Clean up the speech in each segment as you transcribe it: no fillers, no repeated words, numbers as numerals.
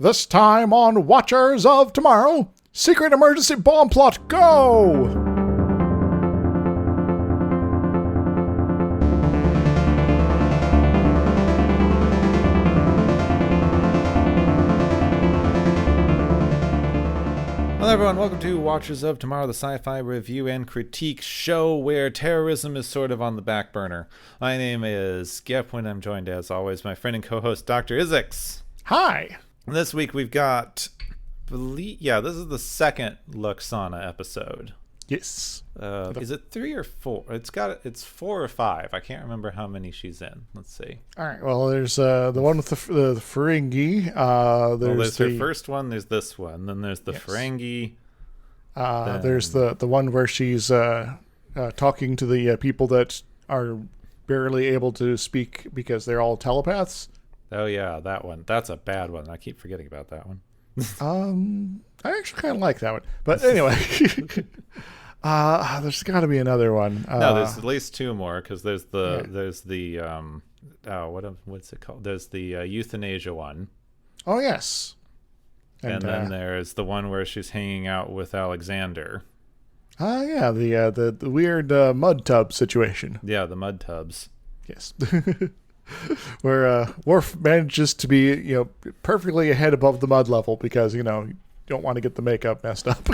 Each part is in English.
This time on Watchers of Tomorrow, Secret Emergency Bomb Plot, go! Hello everyone, welcome to Watchers of Tomorrow, the sci-fi review and critique show where terrorism is sort of on the back burner. My name is Skip, and I'm joined as always by my friend and co-host Dr. Isix. Hi! And this week we've got, this is the second Luxana episode. Yes. Is it 3 or 4? It's 4 or 5. I can't remember how many she's in. Let's see. All right. Well, there's the one with the Ferengi. There's her first one. There's this one. Then there's the Ferengi. There's the one where she's talking to the people that are barely able to speak because they're all telepaths. Oh yeah, that one. That's a bad one. I keep forgetting about that one. I actually kind of like that one. But anyway. There's got to be another one. No, there's at least 2 more because what's it called? There's the euthanasia one. Oh yes, and then there's the one where she's hanging out with Alexander. The weird mud tub situation. Yeah, the mud tubs. Yes, where Worf manages to be perfectly ahead above the mud level because you don't want to get the makeup messed up.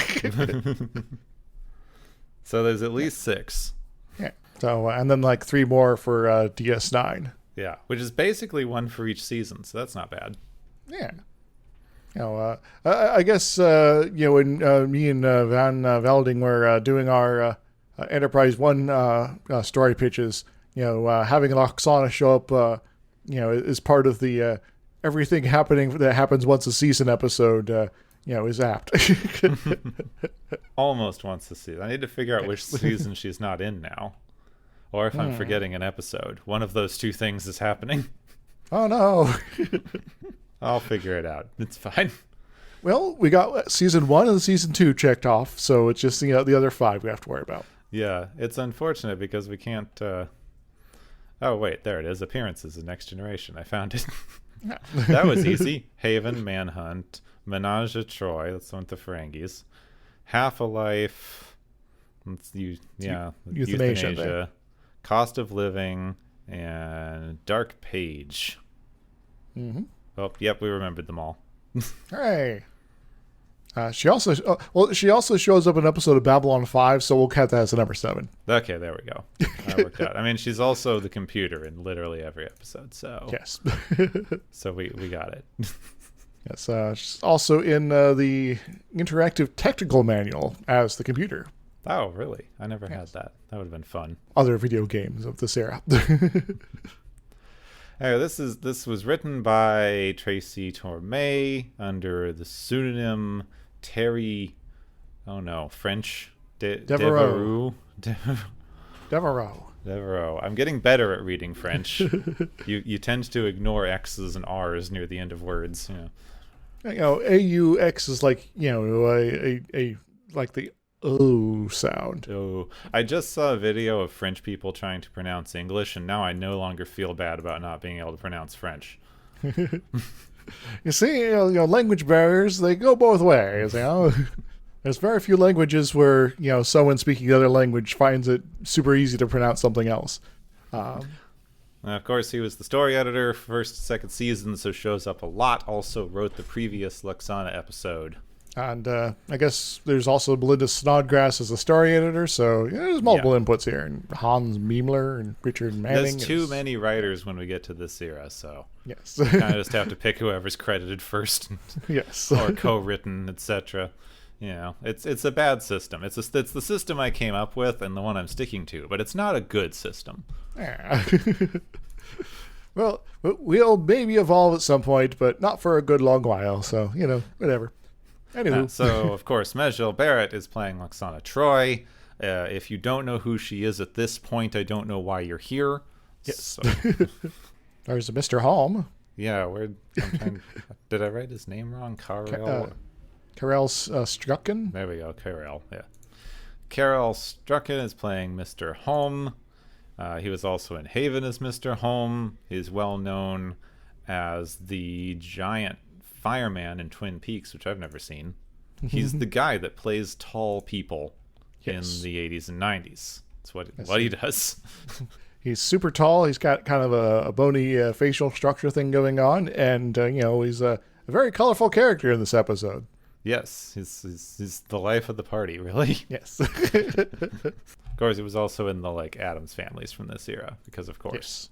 So there's at least 6. Yeah. So and then like 3 more for DS9. Yeah, which is basically 1 for each season, so that's not bad. Yeah. I guess when me and Van Velding were doing our Enterprise 1 story pitches, having Luxana show up, is part of the everything happening that happens once a season episode. Is apt. Almost once a season. I need to figure out which season she's not in now. Or if I'm forgetting an episode. One of those 2 things is happening. Oh, no. I'll figure it out. It's fine. Well, we got season 1 and season 2 checked off, so it's just the other 5 we have to worry about. Yeah, it's unfortunate because we can't... Oh, wait, there it is. Appearances of Next Generation. I found it. That was easy. Haven, Manhunt... Menage a Troi, that's the one with the Ferengis. Half a Life, Euthanasia, Cost of Living, and Dark Page. Mm-hmm. Oh, yep, we remembered them all. Hey. She also shows up in an episode of Babylon 5, so we'll count that as a number 7. Okay, there we go. That worked out. I mean, she's also the computer in literally every episode, so... Yes. So we got it. Yes, she's also in the interactive technical manual as the computer. Oh, really? I never had that. That would have been fun. Other video games of this era. Anyway, this was written by Tracy Torme under the pseudonym Terry. Oh no, French Devereaux. Devereaux. I'm getting better at reading French. You tend to ignore X's and R's near the end of words. AUX is like a like the O sound. Oh, I just saw a video of French people trying to pronounce English, and now I no longer feel bad about not being able to pronounce French. You see, language barriers, they go both ways. There's very few languages where someone speaking the other language finds it super easy to pronounce something else. Of course, he was the story editor for first and second season, so shows up a lot. Also wrote the previous Luxana episode. And I guess there's also Belinda Snodgrass as the story editor, so there's multiple inputs here. And Hans Miemler and Richard Manning. There's too many writers when we get to this era, so yes, you kind of just have to pick whoever's credited first. Yes. Or co-written, etc. It's a bad system. It's the system I came up with and the one I'm sticking to, but it's not a good system. Yeah. Well, we'll maybe evolve at some point, but not for a good long while, so, whatever. Anywho. So, of course, Majel Barrett is playing Luxana Troi. If you don't know who she is at this point, I don't know why you're here. Yes. So. There's a Mr. Holm. Yeah, did I write his name wrong? Karel Strucken? There we go, Karel, yeah. Karel Strucken is playing Mr. Holm. He was also in Haven as Mr. Holm. He's well known as the giant fireman in Twin Peaks, which I've never seen. He's the guy that plays tall people in the 80s and 90s. That's what he does. He's super tall. He's got kind of a bony facial structure thing going on, and he's a very colorful character in this episode. Yes, he's the life of the party, really. Yes. Of course, he was also in the Addams Families from this era, because of course.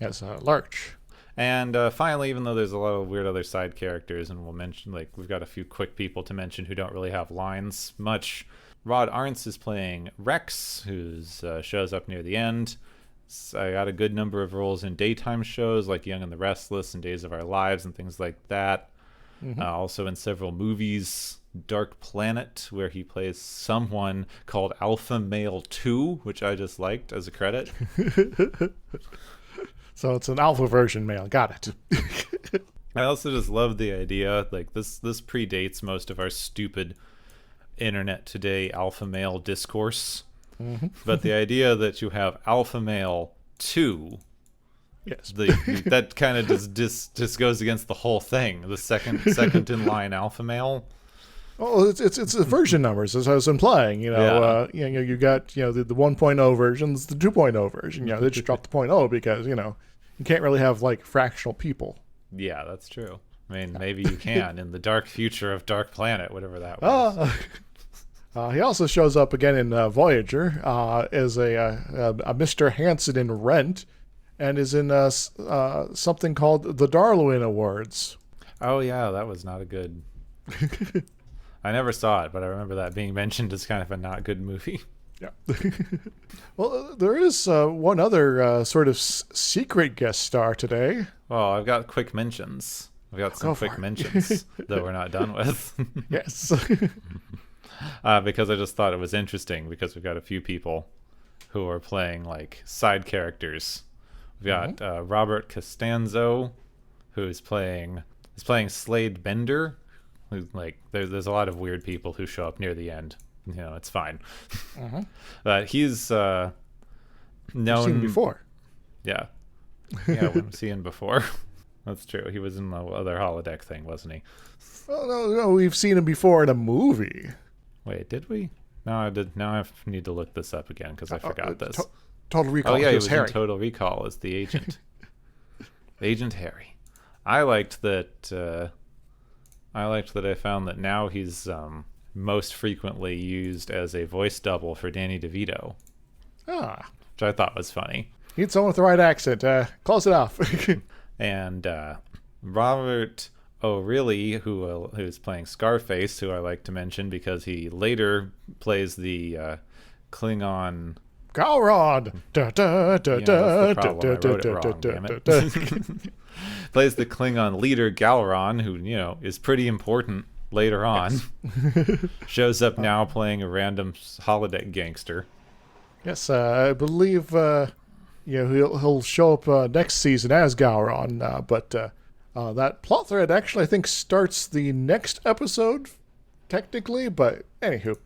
Yes, Larch. And finally, even though there's a lot of weird other side characters, and we'll mention, we've got a few quick people to mention who don't really have lines much. Rod Arntz is playing Rex, who shows up near the end. I got a good number of roles in daytime shows like Young and the Restless and Days of Our Lives and things like that. Also in several movies. Dark Planet, where he plays someone called Alpha Male 2, which I just liked as a credit. So it's an alpha version male. Got it. I also just love the idea, this predates most of our stupid internet today alpha male discourse. But the idea that you have Alpha Male 2, yes, that kind of just goes against the whole thing. The second in line Alpha Male. Oh, it's the version numbers, as I was implying. You got the 1.0 versions, the 2.0 version. They just dropped the 0.0 because you can't really have fractional people. Yeah, that's true. I mean, maybe you can in the dark future of Dark Planet, whatever that was. He also shows up again in Voyager as a Mr. Hansen in Rent, and is in something called the Darwin Awards. Oh yeah, that was not a good. I never saw it, but I remember that being mentioned as kind of a not good movie. Yeah. Well, there is one other sort of secret guest star today. Oh, I've got quick mentions. I've got some quick mentions that we're not done with. Yes. Because I just thought it was interesting because we've got a few people who are playing side characters. We've got Robert Costanzo, who's playing Slade Bender. Who's there's a lot of weird people who show up near the end. It's fine. But he's known. We've seen him before. Yeah, we've seen him before. That's true. He was in the other holodeck thing, wasn't he? Oh no, we've seen him before in a movie. Wait, did we? No, I did. Now I need to look this up again because I forgot this. Total Recall. Oh yeah, he was Harry. In Total Recall as the agent. Agent Harry. I liked that. I found that now he's most frequently used as a voice double for Danny DeVito. Which I thought was funny. Need someone with the right accent. Close it off. And Robert O'Reilly, who's playing Scarface, who I like to mention because he later plays the Klingon Galrod. Plays the Klingon leader Galron, who is pretty important later on. Yes. Shows up now playing a random holodeck gangster. Yes, I believe he'll show up next season as Galron, but that plot thread actually I think starts the next episode, technically, but anywho.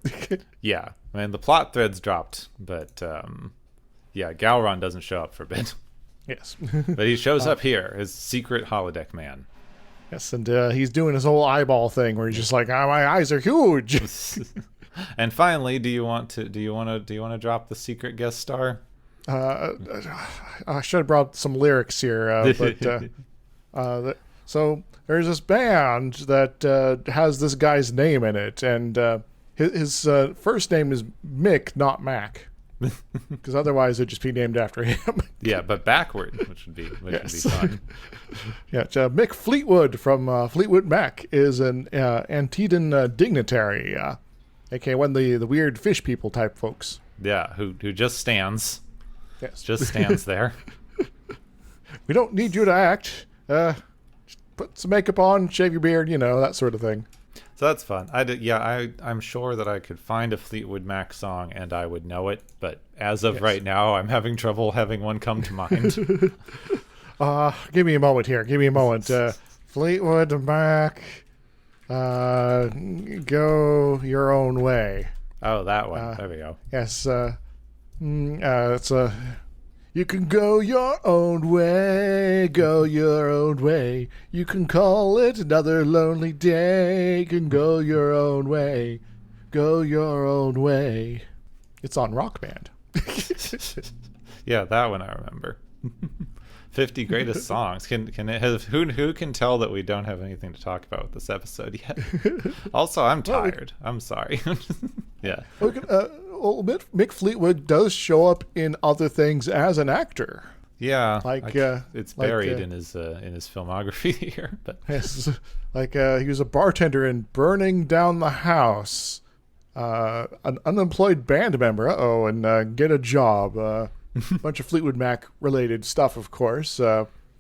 Yeah, I mean the plot thread's dropped, but Galron doesn't show up for a bit. Yes. But he shows up here as secret holodeck man. Yes, and he's doing his whole eyeball thing where he's just like, my eyes are huge. And finally, do you want to drop the secret guest star? I should have brought some lyrics here, but so there's this band that has this guy's name in it, and his first name is Mick, not Mac, because otherwise it'd just be named after him. Yeah, but backward, which would be fun. Yeah, Mick Fleetwood from Fleetwood Mac is an Antedan dignitary, aka one of the weird fish people type folks. Yeah, who just stands. Yes. Just stands there. We don't need you to act. Just put some makeup on, shave your beard, that sort of thing. So that's fun. I'm sure that I could find a Fleetwood Mac song and I would know it, but as of right now, I'm having trouble having one come to mind. Give me a moment here. Give me a moment. Fleetwood Mac, go your own way. Oh, that one. There we go. Yes. It's You can go your own way, go your own way. You can call it another lonely day. You can go your own way, go your own way. It's on Rock Band. Yeah, that one I remember. 50 greatest songs. Can it have who can tell that we don't have anything to talk about with this episode yet? Also, I'm tired. I'm sorry. Yeah. Mick Fleetwood does show up in other things as an actor. Yeah, Like it's buried in his filmography here. But yes, he was a bartender in Burning Down the House, an unemployed band member. And Get a Job. Bunch of Fleetwood Mac related stuff, of course.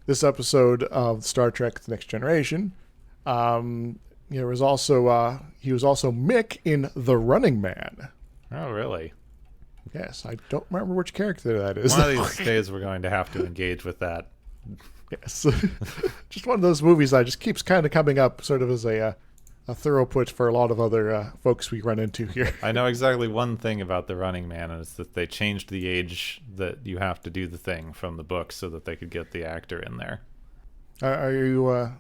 This episode of Star Trek: The Next Generation. He was also Mick in The Running Man. oh, really? Yes, I don't remember which character that is. One of these days we're going to have to engage with that. Yes, just one of those movies that just keeps kind of coming up, sort of as a thoroughput for a lot of other folks we run into here. I know exactly one thing about The Running Man, and it's that they changed the age that you have to do the thing from the book so that they could get the actor in there. Are you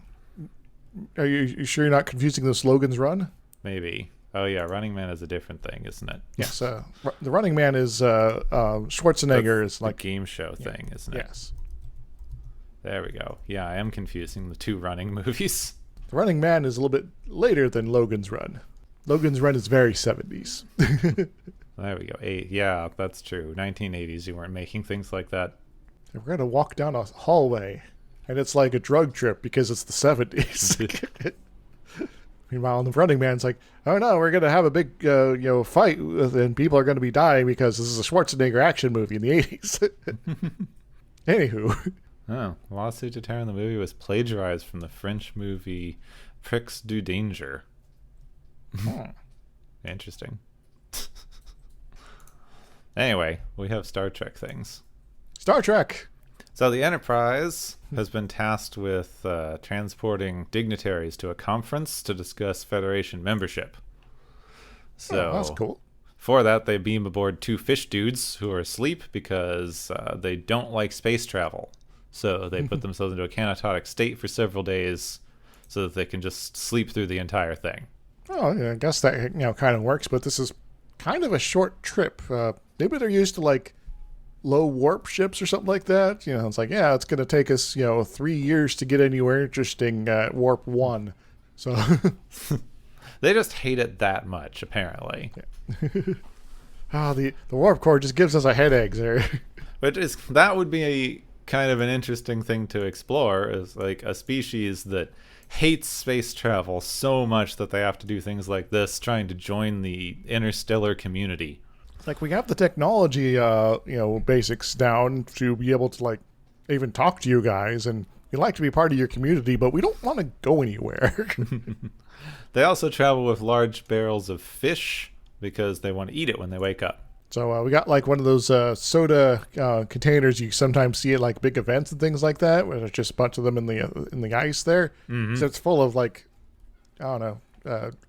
sure you're not confusing the Slogan's Run? Maybe. Oh yeah, Running Man is a different thing, isn't it? Yes, the Running Man is Schwarzenegger is like the game show thing, isn't it? Yes. There we go. Yeah, I am confusing the two running movies. The Running Man is a little bit later than Logan's Run. Logan's Run is very 70s. There we go. Yeah, that's true. 1980s, you weren't making things like that. We're going to walk down a hallway, and it's like a drug trip because it's the 70s. Meanwhile, the Running Man's like, oh no, we're going to have a big fight, and people are going to be dying because this is a Schwarzenegger action movie in the 80s. Anywho. Oh, Lawsuit to Terror in the movie was plagiarized from the French movie Prix du Danger. Interesting. Anyway, we have Star Trek things. Star Trek! So the Enterprise has been tasked with transporting dignitaries to a conference to discuss Federation membership. So that's cool. For that, they beam aboard two fish dudes who are asleep because they don't like space travel. So they put themselves into a canatotic state for several days so that they can just sleep through the entire thing. Oh, yeah, I guess that kind of works, but this is kind of a short trip. Maybe they're used to like low warp ships or something like that. It's like, yeah, it's going to take us 3 years to get anywhere interesting at warp 1. So they just hate it that much, apparently. Yeah. The warp core just gives us a headache there. But that would be a kind of an interesting thing to explore, is like a species that hates space travel so much that they have to do things like this, trying to join the interstellar community. Like, we have the technology, basics down to be able to, like, even talk to you guys, and we'd like to be part of your community, but we don't want to go anywhere. They also travel with large barrels of fish because they want to eat it when they wake up. So we got like one of those soda containers you sometimes see at like big events and things like that, where there's just a bunch of them in the ice there. Mm-hmm. So it's full of like, I don't know,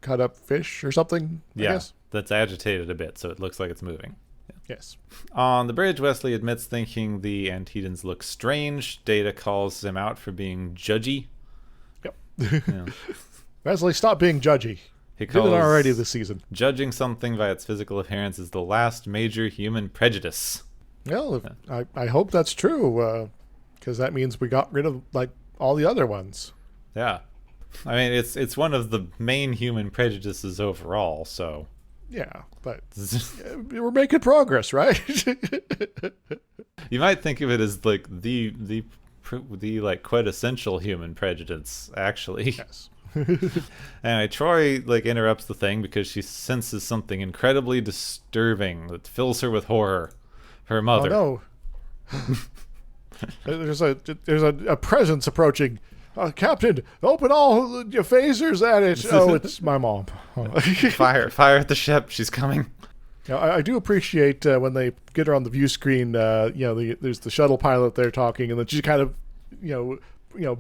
cut up fish or something. I guess. That's agitated a bit, so it looks like it's moving. Yeah. Yes. On the bridge, Wesley admits thinking the Antedans look strange. Data calls him out for being judgy. Yep. Yeah. Wesley, stop being judgy. He calls did it already this season. Judging something by its physical appearance is the last major human prejudice. Well, I hope that's true, because that means we got rid of like all the other ones. Yeah, I mean it's one of the main human prejudices overall. So yeah, but we're making progress, right? You might think of it as like the like quintessential human prejudice, actually. Yes. Anyway, Troi like interrupts the thing because she senses something incredibly disturbing that fills her with horror. Her mother. Oh no! there's a presence approaching. Captain, open all your phasers at it. Oh, it's my mom. Fire at the ship. She's coming. I do appreciate when they get her on the view screen. There's the shuttle pilot there talking, and then she kind of,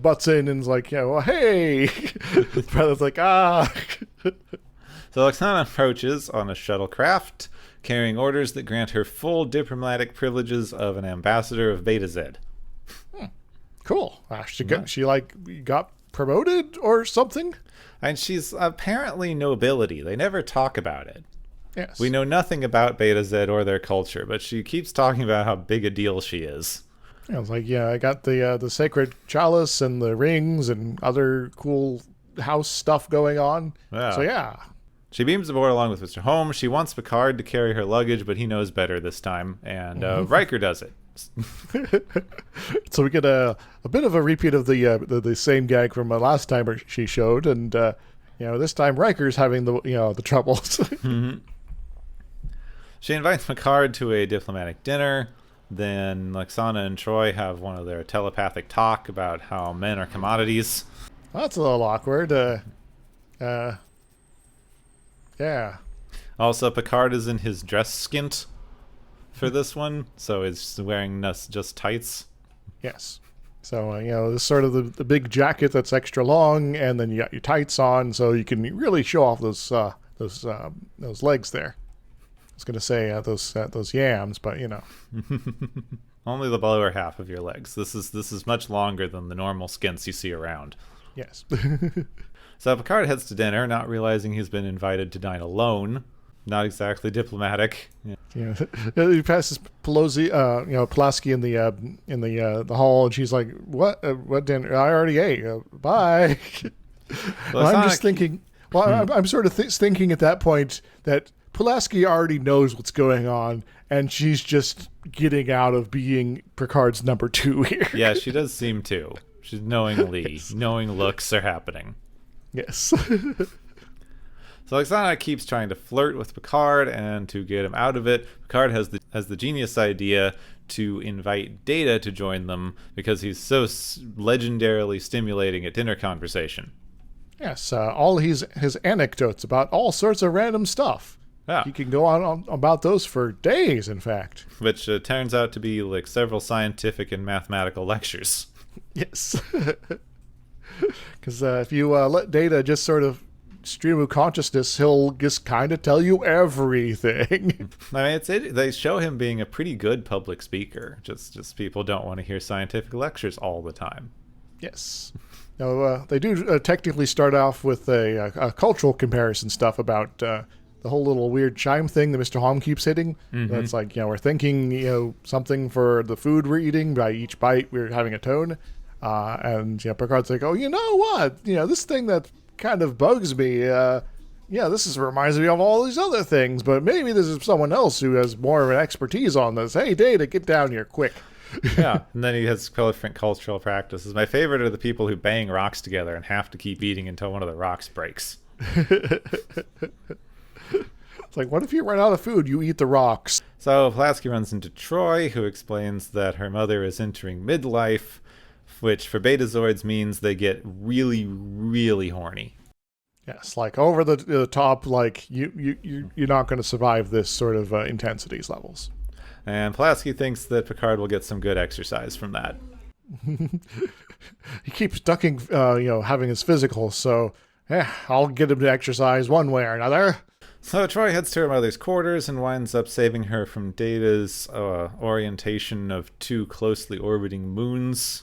butts in and is like, hey. The pilot's like, So Oksana approaches on a shuttlecraft, carrying orders that grant her full diplomatic privileges of an ambassador of Betazid. Cool. She got promoted or something? And she's apparently nobility. They never talk about it. Yes. We know nothing about Betazid or their culture, but she keeps talking about how big a deal she is. I was like, I got the sacred chalice and the rings and other cool house stuff going on. Yeah. So yeah. She beams aboard along with Mr. Holmes. She wants Picard to carry her luggage, but he knows better this time, and Riker does it. So we get a bit of a repeat of the same gag from last time she showed, and this time Riker's having the troubles. Mm-hmm. She invites Picard to a diplomatic dinner. Then Oksana and Troi have one of their telepathic talk about how men are commodities. Well, that's a little awkward. Yeah. Also, Picard is in his dress skint for this one, so he's wearing just tights. Yes. So, this sort of the big jacket that's extra long, and then you got your tights on, so you can really show off those legs there. I was going to say those yams, but Only the lower half of your legs. This is much longer than the normal skints you see around. Yes. So Picard heads to dinner, not realizing he's been invited to dine alone. Not exactly diplomatic. Yeah. He passes Pulaski in the hall, and she's like, "What dinner? I already ate. Bye." Well, I'm just thinking. Well, I'm sort of thinking at that point that Pulaski already knows what's going on, and she's just getting out of being Picard's number 2 here. Yeah, she does seem to. She's knowing looks are happening. Yes. So Oksana keeps trying to flirt with Picard, and to get him out of it, Picard has the genius idea to invite Data to join them because he's so legendarily stimulating at dinner conversation. Yes, all his anecdotes about all sorts of random stuff. Yeah. He can go on about those for days, in fact. Which turns out to be like several scientific and mathematical lectures. Yes. Because if you let Data just sort of stream of consciousness, he'll just kind of tell you everything. I mean, they show him being a pretty good public speaker. Just people don't want to hear scientific lectures all the time. Yes. Now, they do technically start off with a cultural comparison stuff about the whole little weird chime thing that Mr. Holm keeps hitting. Mm-hmm. It's like, we're thinking, something for the food we're eating. By each bite, we're having a tone. And Picard's like, oh, you know what? This thing that kind of bugs me. This reminds me of all these other things, but maybe this is someone else who has more of an expertise on this. Hey, Data, get down here quick. Yeah, and then he has different cultural practices. My favorite are the people who bang rocks together and have to keep eating until one of the rocks breaks. It's like, what if you run out of food? You eat the rocks. So Pulaski runs into Troi, who explains that her mother is entering midlife, which for Betazoids means they get really, really horny. Yes, like over the top, like you're not going to survive this sort of intensities levels. And Pulaski thinks that Picard will get some good exercise from that. He keeps ducking, having his physical, so I'll get him to exercise one way or another. So Troi heads to her mother's quarters and winds up saving her from Data's orientation of 2 closely orbiting moons,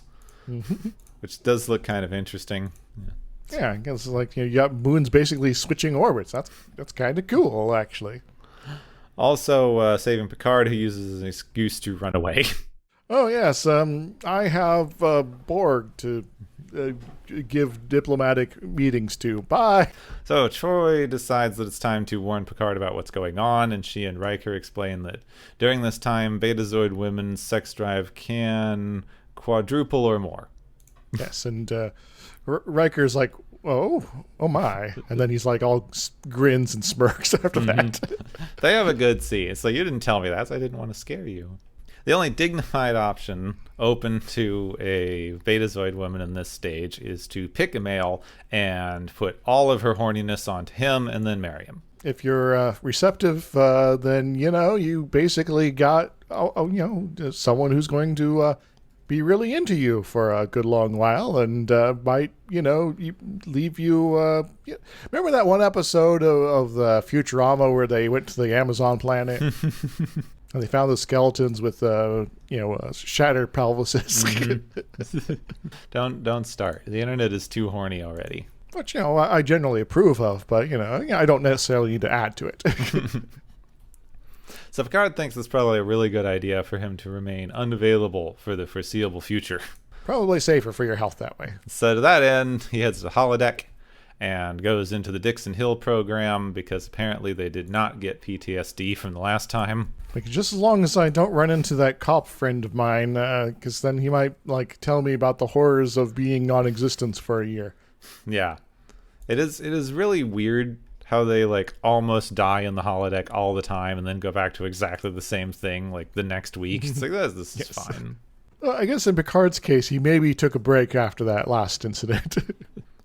which does look kind of interesting. Yeah, I guess like you got moons basically switching orbits. That's kind of cool, actually. Also saving Picard, who uses an excuse to run away. Oh yes, I have Borg to give diplomatic meetings to. Bye. So Troi decides that it's time to warn Picard about what's going on, and she and Riker explain that during this time, Betazoid women's sex drive can quadruple or more. Yes, and Riker's like, oh my. And then he's like all grins and smirks after that. They have a good scene. It's like, you didn't tell me that, so I didn't want to scare you. The only dignified option open to a Betazoid woman in this stage is to pick a male and put all of her horniness onto him and then marry him. If you're receptive, then, you basically got, someone who's going to be really into you for a good long while and might, leave you... remember that one episode of the Futurama where they went to the Amazon planet? And they found the skeletons with, shattered pelvises. Don't start. The internet is too horny already. Which, I generally approve of, but, I don't necessarily need to add to it. So Picard thinks it's probably a really good idea for him to remain unavailable for the foreseeable future. Probably safer for your health that way. So to that end, he heads to the holodeck and goes into the Dixon Hill program because apparently they did not get PTSD from the last time. Like, just as long as I don't run into that cop friend of mine, because then he might, tell me about the horrors of being non-existence for a year. Yeah. It is really weird how they, almost die in the holodeck all the time and then go back to exactly the same thing, the next week. It's like, this is fine. Well, I guess in Picard's case, he maybe took a break after that last incident.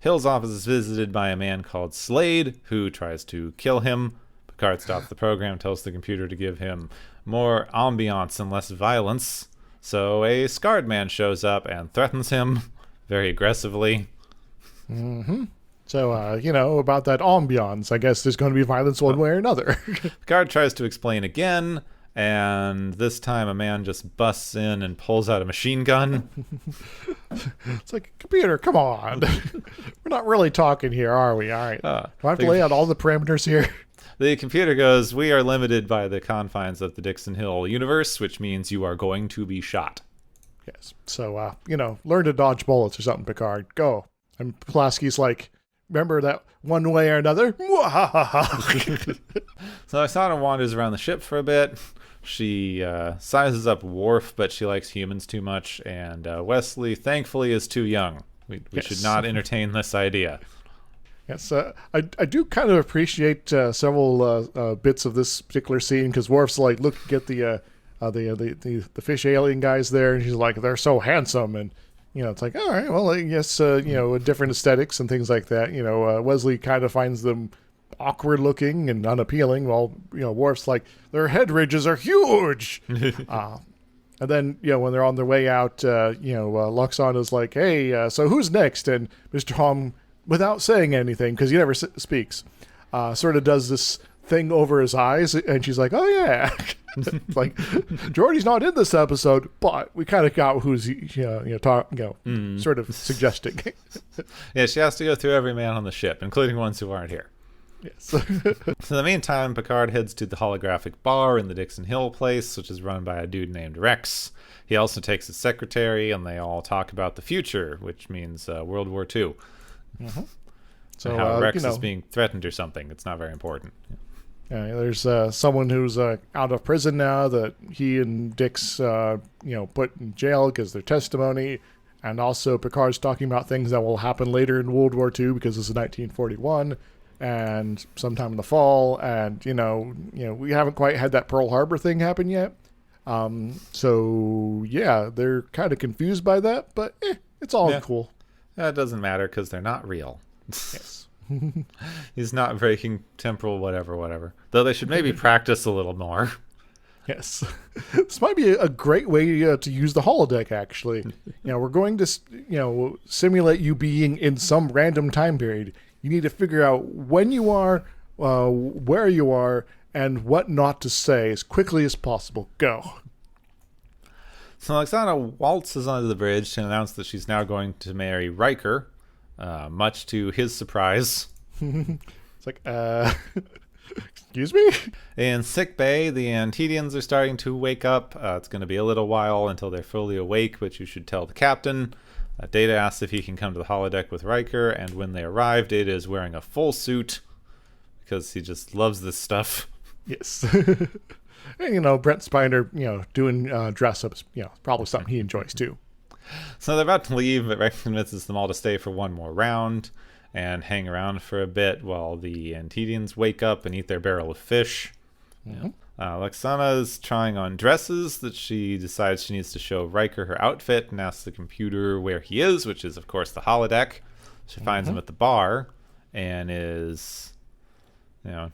Hill's office is visited by a man called Slade, who tries to kill him. Picard stops the program, tells the computer to give him more ambiance and less violence. So a scarred man shows up and threatens him very aggressively. Mm-hmm. So, about that ambiance, I guess there's going to be violence one way or another. Picard tries to explain again, and this time a man just busts in and pulls out a machine gun. It's like, computer, come on. We're not really talking here, are we? All right. Do I have to lay out all the parameters here? The computer goes, we are limited by the confines of the Dixon Hill universe, which means you are going to be shot. Yes. So, learn to dodge bullets or something, Picard. Go. And Pulaski's like, remember that one way or another? So Oksana wanders around the ship for a bit. She sizes up Worf, but she likes humans too much. And Wesley, thankfully, is too young. We should not entertain this idea. Yes, I do kind of appreciate several bits of this particular scene because Worf's like looking at the fish alien guys there, and she's like, they're so handsome, and it's like, all right, well, I guess different aesthetics and things like that. Wesley kind of finds them awkward looking and unappealing, while Worf's like, their head ridges are huge. And then when they're on their way out, Loxana's like, hey, so who's next? And Mr. Hom, without saying anything, because he never speaks, sort of does this thing over his eyes, and she's like, oh yeah. Like, Geordi's not in this episode, but we kind of got who's sort of suggesting. Yeah, she has to go through every man on the ship, including ones who aren't here. Yes. So in the meantime, Picard heads to the holographic bar in the Dixon Hill place, which is run by a dude named Rex. He also takes his secretary, and they all talk about the future, which means World War II. Mm-hmm. So how Rex is being threatened or something. It's not very important. There's someone who's out of prison now that he and Dix, put in jail because of their testimony. And also Picard's talking about things that will happen later in World War II because this is 1941 and sometime in the fall. And, we haven't quite had that Pearl Harbor thing happen yet. So, yeah, they're kind of confused by that, but it's all cool. That doesn't matter because they're not real. Yes. He's not breaking temporal whatever. Though they should maybe practice a little more. Yes. This might be a great way to use the holodeck, actually. We're going to, simulate you being in some random time period. You need to figure out when you are, where you are, and what not to say as quickly as possible. Go. So Oksana waltzes onto the bridge to announce that she's now going to marry Riker, much to his surprise. It's like, excuse me? In sickbay, the Antedians are starting to wake up. It's going to be a little while until they're fully awake, but you should tell the captain. Data asks if he can come to the holodeck with Riker, and when they arrive, Data is wearing a full suit because he just loves this stuff. Yes. And, Brent Spiner, doing dress-ups, probably something he enjoys too. So they're about to leave, but Riker convinces them all to stay for one more round and hang around for a bit while the Antedians wake up and eat their barrel of fish. Mm-hmm. Lexana's trying on dresses that she decides she needs to show Riker her outfit and asks the computer where he is, which is, of course, the holodeck. She finds him at the bar and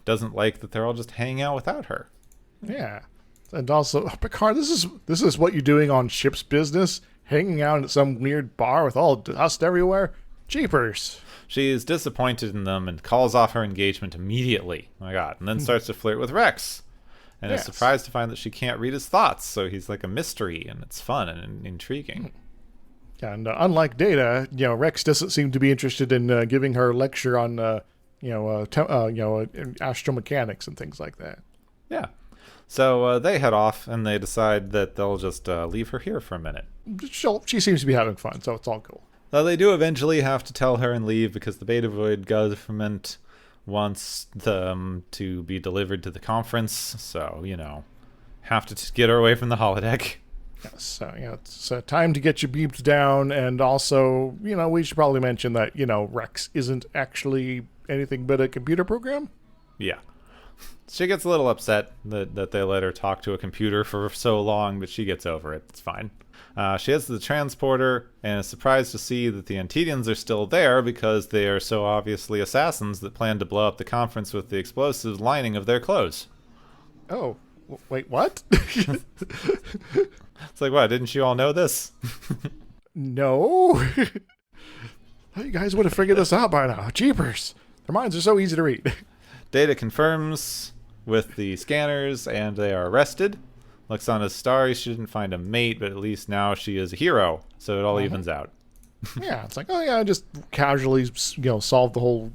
doesn't like that they're all just hanging out without her. Yeah. And also, Picard, this is what you're doing on ship's business, hanging out at some weird bar with all dust everywhere. Jeepers. She is disappointed in them and calls off her engagement immediately. Oh my God. And then starts to flirt with Rex. And is surprised to find that she can't read his thoughts. So he's like a mystery, and it's fun and intriguing. And unlike Data, Rex doesn't seem to be interested in giving her a lecture on, astromechanics and things like that. Yeah. So they head off, and they decide that they'll just leave her here for a minute. She seems to be having fun, so it's all cool. Though they do eventually have to tell her and leave because the Betazid government wants them to be delivered to the conference. So, have to get her away from the holodeck. Yes, so, it's time to get your beeps down, and also, we should probably mention that, Rex isn't actually anything but a computer program. Yeah. She gets a little upset that they let her talk to a computer for so long, but she gets over it. It's fine. She heads to the transporter and is surprised to see that the Antedians are still there because they are so obviously assassins that plan to blow up the conference with the explosives lining of their clothes. Oh, wait, what? It's like, what, didn't you all know this? No. You guys would have figured this out by now. Jeepers. Their minds are so easy to read. Data confirms with the scanners, and they are arrested. Lexana's sorry she didn't find a mate, but at least now she is a hero, so it all evens out. Yeah, it's like, just casually, solve the whole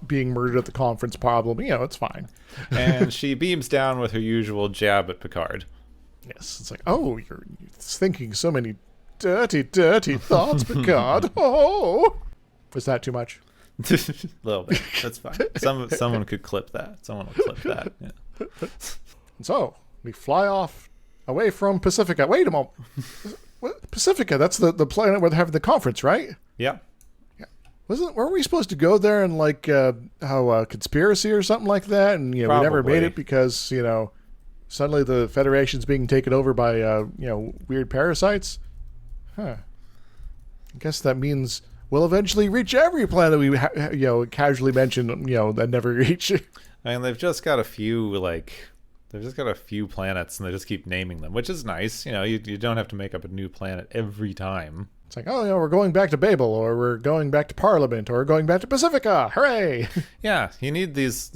being murdered at the conference problem. It's fine. And she beams down with her usual jab at Picard. Yes, it's like, you're thinking so many dirty, dirty thoughts, Picard. Oh, was that too much? A little bit. That's fine. Someone could clip that. Someone will clip that. Yeah. So we fly off away from Pacifica. Wait a moment. What? Pacifica? That's the planet where they're having the conference, right? Yeah. Weren't we supposed to go there and conspiracy or something like that? And we never made it because suddenly the Federation's being taken over by weird parasites. Huh. I guess that means we'll eventually reach every planet we casually mentioned that never reach. And they've just got a few planets, and they just keep naming them, which is nice. You don't have to make up a new planet every time. It's like, we're going back to Babel, or we're going back to Parliament, or we're going back to Pacifica. Hooray! Yeah, you need these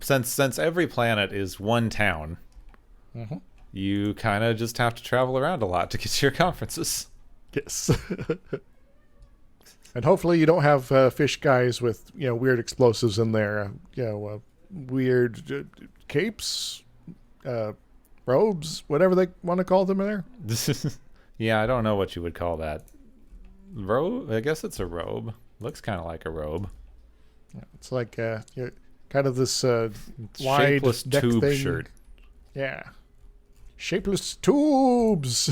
since every planet is one town. Mm-hmm. You kind of just have to travel around a lot to get to your conferences. Yes. And hopefully you don't have fish guys with weird explosives in there. Weird capes, robes, whatever they want to call them in there. Yeah, I don't know what you would call that. Robe? I guess it's a robe. Looks kind of like a robe. It's like kind of this wide shapeless tube thing. shirt. Yeah. Shapeless tubes.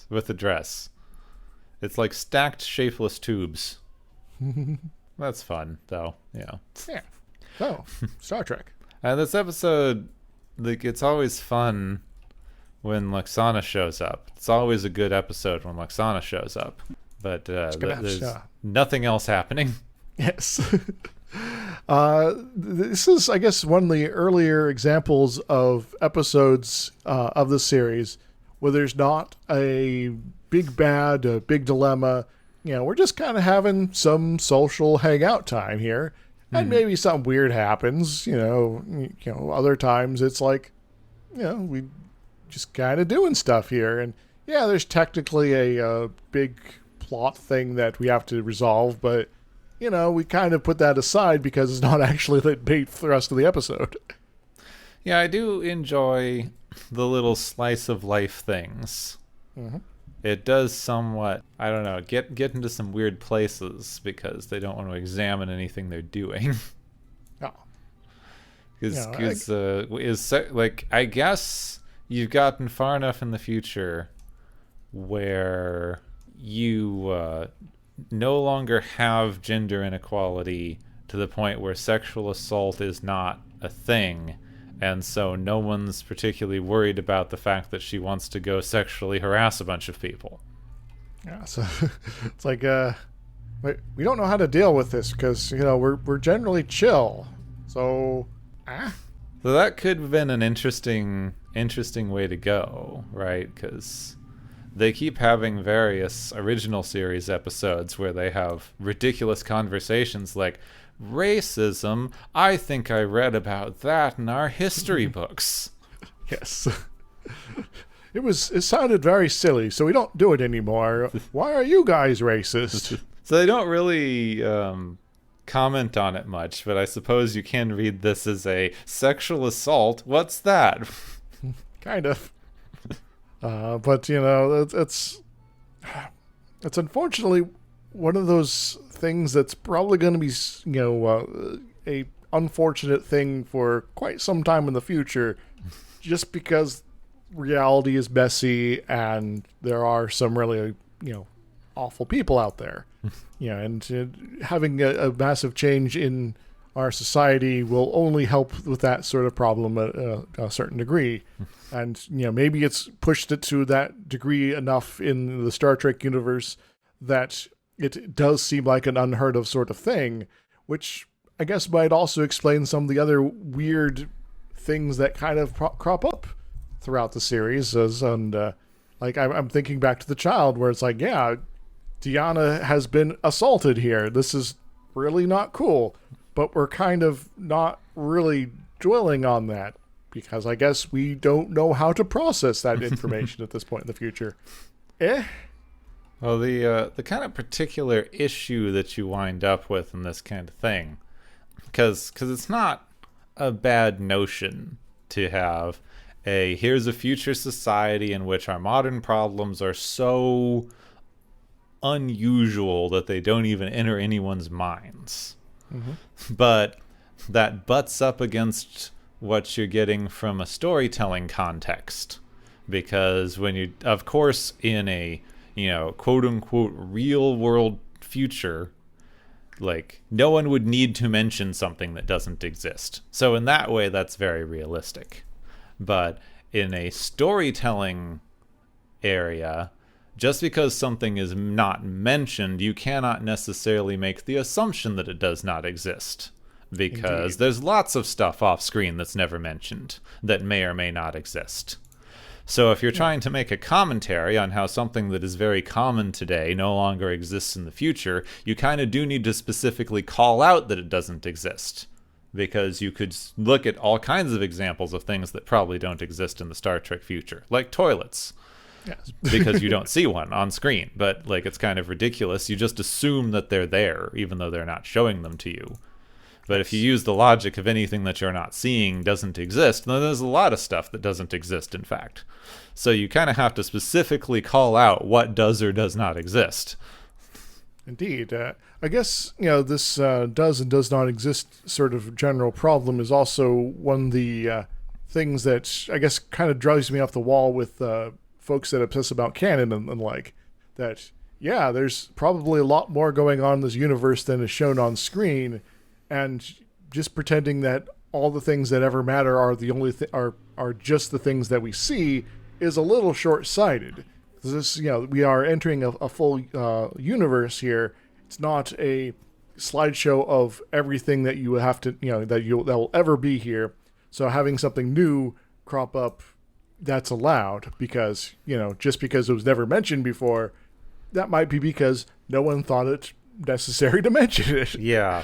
With a dress. It's like stacked shapeless tubes. That's fun, though. Yeah. Oh, Star Trek. This episode, it's always fun when Lexana shows up. It's always a good episode when Lexana shows up. But there's nothing else happening. Yes. This is, I guess, one of the earlier examples of episodes of the series where there's not a big bad, a big dilemma. We're just kind of having some social hangout time here. And maybe something weird happens, other times it's like, we just kind of doing stuff here. And there's technically a big plot thing that we have to resolve, but, we kind of put that aside because it's not actually the bait for the rest of the episode. Yeah, I do enjoy the little slice of life things. Mm-hmm. It does somewhat, I don't know, get into some weird places because they don't want to examine anything they're doing. Oh. Because I guess you've gotten far enough in the future where you no longer have gender inequality to the point where sexual assault is not a thing. And so no one's particularly worried about the fact that she wants to go sexually harass a bunch of people. Yeah, so it's like, we don't know how to deal with this because, we're generally chill. So that could have been an interesting way to go, right? Because they keep having various original series episodes where they have ridiculous conversations like, racism, I think I read about that in our history books. Yes. It sounded very silly, so we don't do it anymore. Why are you guys racist? So they don't really comment on it much, but I suppose you can read this as a sexual assault. What's that? Kind of. But, it's unfortunately one of those things that's probably going to be, a unfortunate thing for quite some time in the future, just because reality is messy and there are some really, awful people out there. And having a massive change in our society will only help with that sort of problem at a certain degree. And, maybe it's pushed it to that degree enough in the Star Trek universe that it does seem like an unheard of sort of thing, which I guess might also explain some of the other weird things that kind of crop up throughout the series. I'm thinking back to The Child, where it's like, yeah, Deanna has been assaulted here. This is really not cool. But we're kind of not really dwelling on that because I guess we don't know how to process that information at this point in the future. Well, the kind of particular issue that you wind up with in this kind of thing, because it's not a bad notion to have here's a future society in which our modern problems are so unusual that they don't even enter anyone's minds. Mm-hmm. But that butts up against what you're getting from a storytelling context, because when you, of course, in a quote unquote real world future, like, no one would need to mention something that doesn't exist. So in that way, that's very realistic. But in a storytelling area, just because something is not mentioned, you cannot necessarily make the assumption that it does not exist. Because Indeed. There's lots of stuff off screen that's never mentioned that may or may not exist. So if you're trying to make a commentary on how something that is very common today no longer exists in the future, you kind of do need to specifically call out that it doesn't exist. Because you could look at all kinds of examples of things that probably don't exist in the Star Trek future, like toilets. Yes. Because you don't see one on screen, but it's kind of ridiculous. You just assume that they're there, even though they're not showing them to you. But if you use the logic of anything that you're not seeing doesn't exist, then there's a lot of stuff that doesn't exist, in fact. So you kind of have to specifically call out what does or does not exist. Indeed. I guess, this does and does not exist sort of general problem is also one of the things that I guess kind of drives me off the wall with folks that obsess about canon and that, yeah, there's probably a lot more going on in this universe than is shown on screen. And just pretending that all the things that ever matter are the only are just the things that we see is a little short-sighted. This, we are entering a full universe here. It's not a slideshow of everything that you have to, that will ever be here. So having something new crop up, that's allowed because, just because it was never mentioned before, that might be because no one thought it necessary to mention it. Yeah.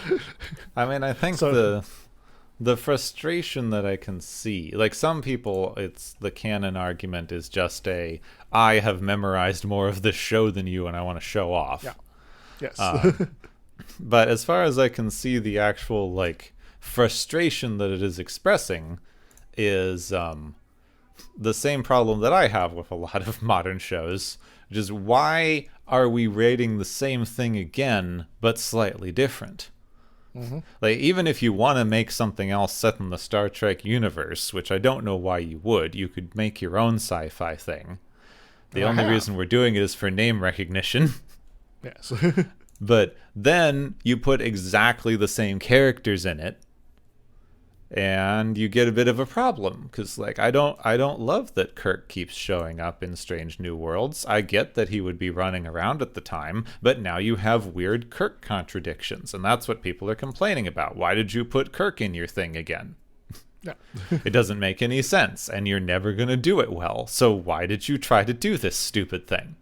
I mean, I think the frustration that I can see, like some people, it's the canon argument is just I have memorized more of this show than you and I want to show off. Yeah. Yes. But as far as I can see, the actual frustration that it is expressing is the same problem that I have with a lot of modern shows, which is why are we rating the same thing again but slightly different? Mm-hmm. Even if you want to make something else set in the Star Trek universe, which I don't know why you would, you could make your own sci-fi thing. The only reason we're doing it is for name recognition. Yes. But then you put exactly the same characters in it, and you get a bit of a problem because I don't love that Kirk keeps showing up in Strange New Worlds. I get that he would be running around at the time, but now you have weird Kirk contradictions, and that's what people are complaining about. Why did you put Kirk in your thing again? Yeah. It doesn't make any sense, and you're never going to do it well. So why did you try to do this stupid thing?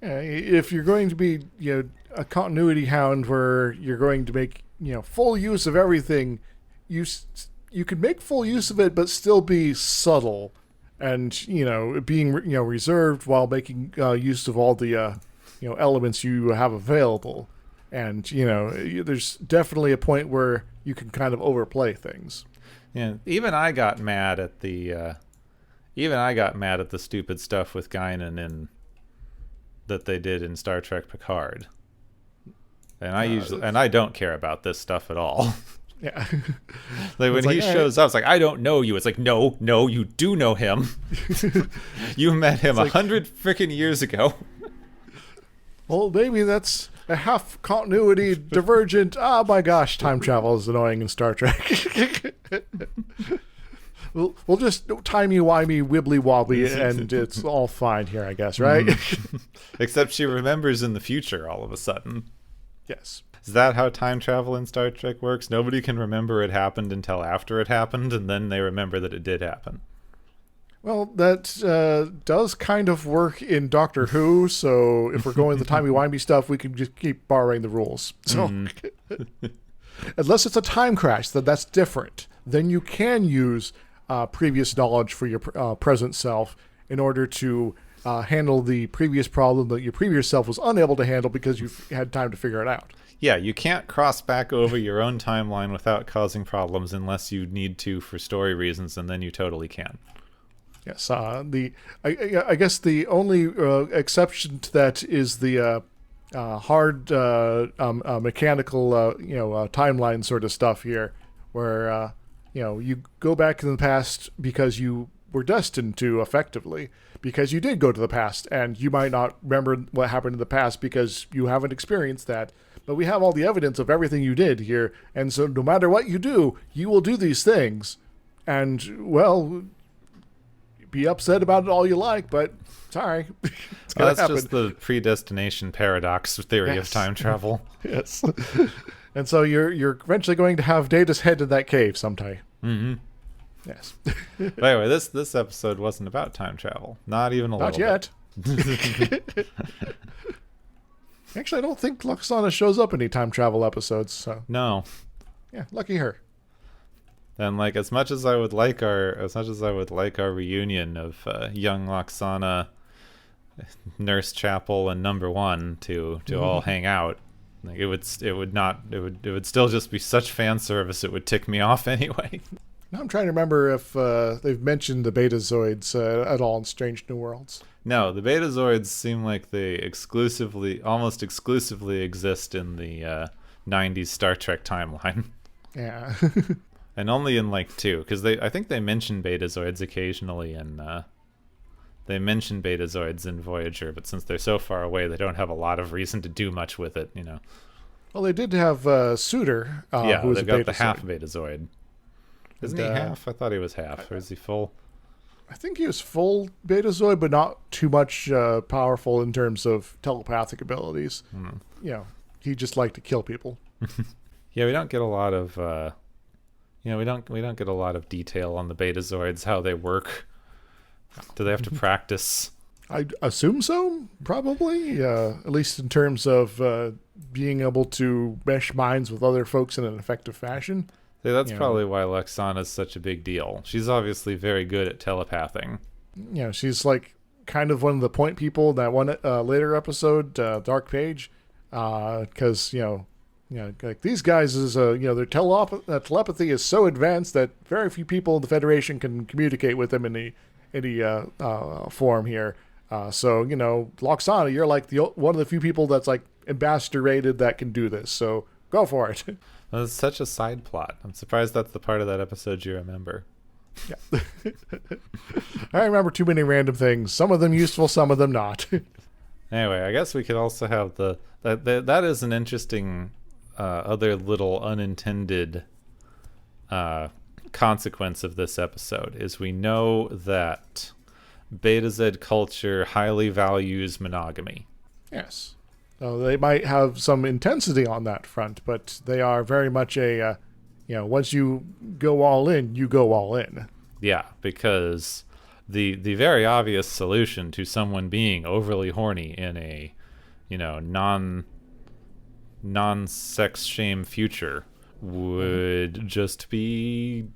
Yeah, if you're going to be, a continuity hound where you're going to make, full use of everything, you could make full use of it, but still be subtle, and being reserved while making use of all the elements you have available. And there's definitely a point where you can kind of overplay things. Yeah, even I got mad at the stupid stuff with Guinan that they did in Star Trek Picard. And I don't care about this stuff at all. Yeah. Like when he shows up, it's like, I don't know you. It's like, no, you do know him. You met him 100 freaking years ago. Well, maybe that's a half continuity divergent. Oh my gosh, time travel is annoying in Star Trek. We'll just timey-wimey, wibbly-wobbly, and it's all fine here, I guess, right? Except she remembers in the future all of a sudden. Yes. Is that how time travel in Star Trek works? Nobody can remember it happened until after it happened, and then they remember that it did happen. Well, that does kind of work in Doctor Who, so if we're going with the timey-wimey stuff, we can just keep borrowing the rules. So, unless it's a time crash, that's different. Then you can use previous knowledge for your present self in order to handle the previous problem that your previous self was unable to handle because you had time to figure it out. Yeah, you can't cross back over your own timeline without causing problems unless you need to for story reasons, and then you totally can. Yes, I guess the only exception to that is the hard mechanical timeline sort of stuff here, where you go back in the past because you were destined to, effectively, because you did go to the past, and you might not remember what happened in the past because you haven't experienced that. But we have all the evidence of everything you did here, and so no matter what you do, you will do these things. And, well, be upset about it all you like, but sorry. It's gonna happen. Just the predestination paradox theory of time travel. Yes. And so you're eventually going to have Data's head in that cave sometime. Mm-hmm. Yes. But anyway, this episode wasn't about time travel. Not even a little bit. Not yet. Actually, I don't think Lwaxana shows up in any time travel episodes. So no. Yeah, lucky her. And like as much as I would like our reunion of young Lwaxana, Nurse Chapel, and Number One to all hang out, like it would still just be such fan service it would tick me off anyway. Now I'm trying to remember if they've mentioned the Betazoids at all in Strange New Worlds. No, the Betazoids seem like they almost exclusively exist in the 90s Star Trek timeline. Yeah. And only in like 2, because I think they mention Betazoids occasionally, and they mention Betazoids in Voyager, but since they're so far away, they don't have a lot of reason to do much with it, Well, they did have Suitor, yeah, who was they've got the half Betazoid. Isn't he half? I thought he was half. Or is he full? I think he was full Betazoid, but not too much powerful in terms of telepathic abilities. He just liked to kill people. Yeah, we don't get a lot of we don't get a lot of detail on the Betazoids, how they work. Do they have to practice? I assume so, probably. At least in terms of being able to mesh minds with other folks in an effective fashion. Yeah, that's probably why Lwaxana is such a big deal. She's obviously very good at telepathing. She's like kind of one of the point people in that one later episode, Dark Page, because like these guys is their telepathy is so advanced that very few people in the Federation can communicate with them in any form here. So Lwaxana, you're like one of the few people that's like ambassador rated that can do this. So go for it. That's such a side plot. I'm surprised that's the part of that episode you remember. Yeah. I remember too many random things. Some of them useful, some of them not. Anyway, I guess we could also have that is an interesting other little unintended consequence of this episode is we know that Betazid culture highly values monogamy. Yes. They might have some intensity on that front, but they are very much a once you go all in, you go all in. Yeah, because the very obvious solution to someone being overly horny in a, non-sex shame future would just be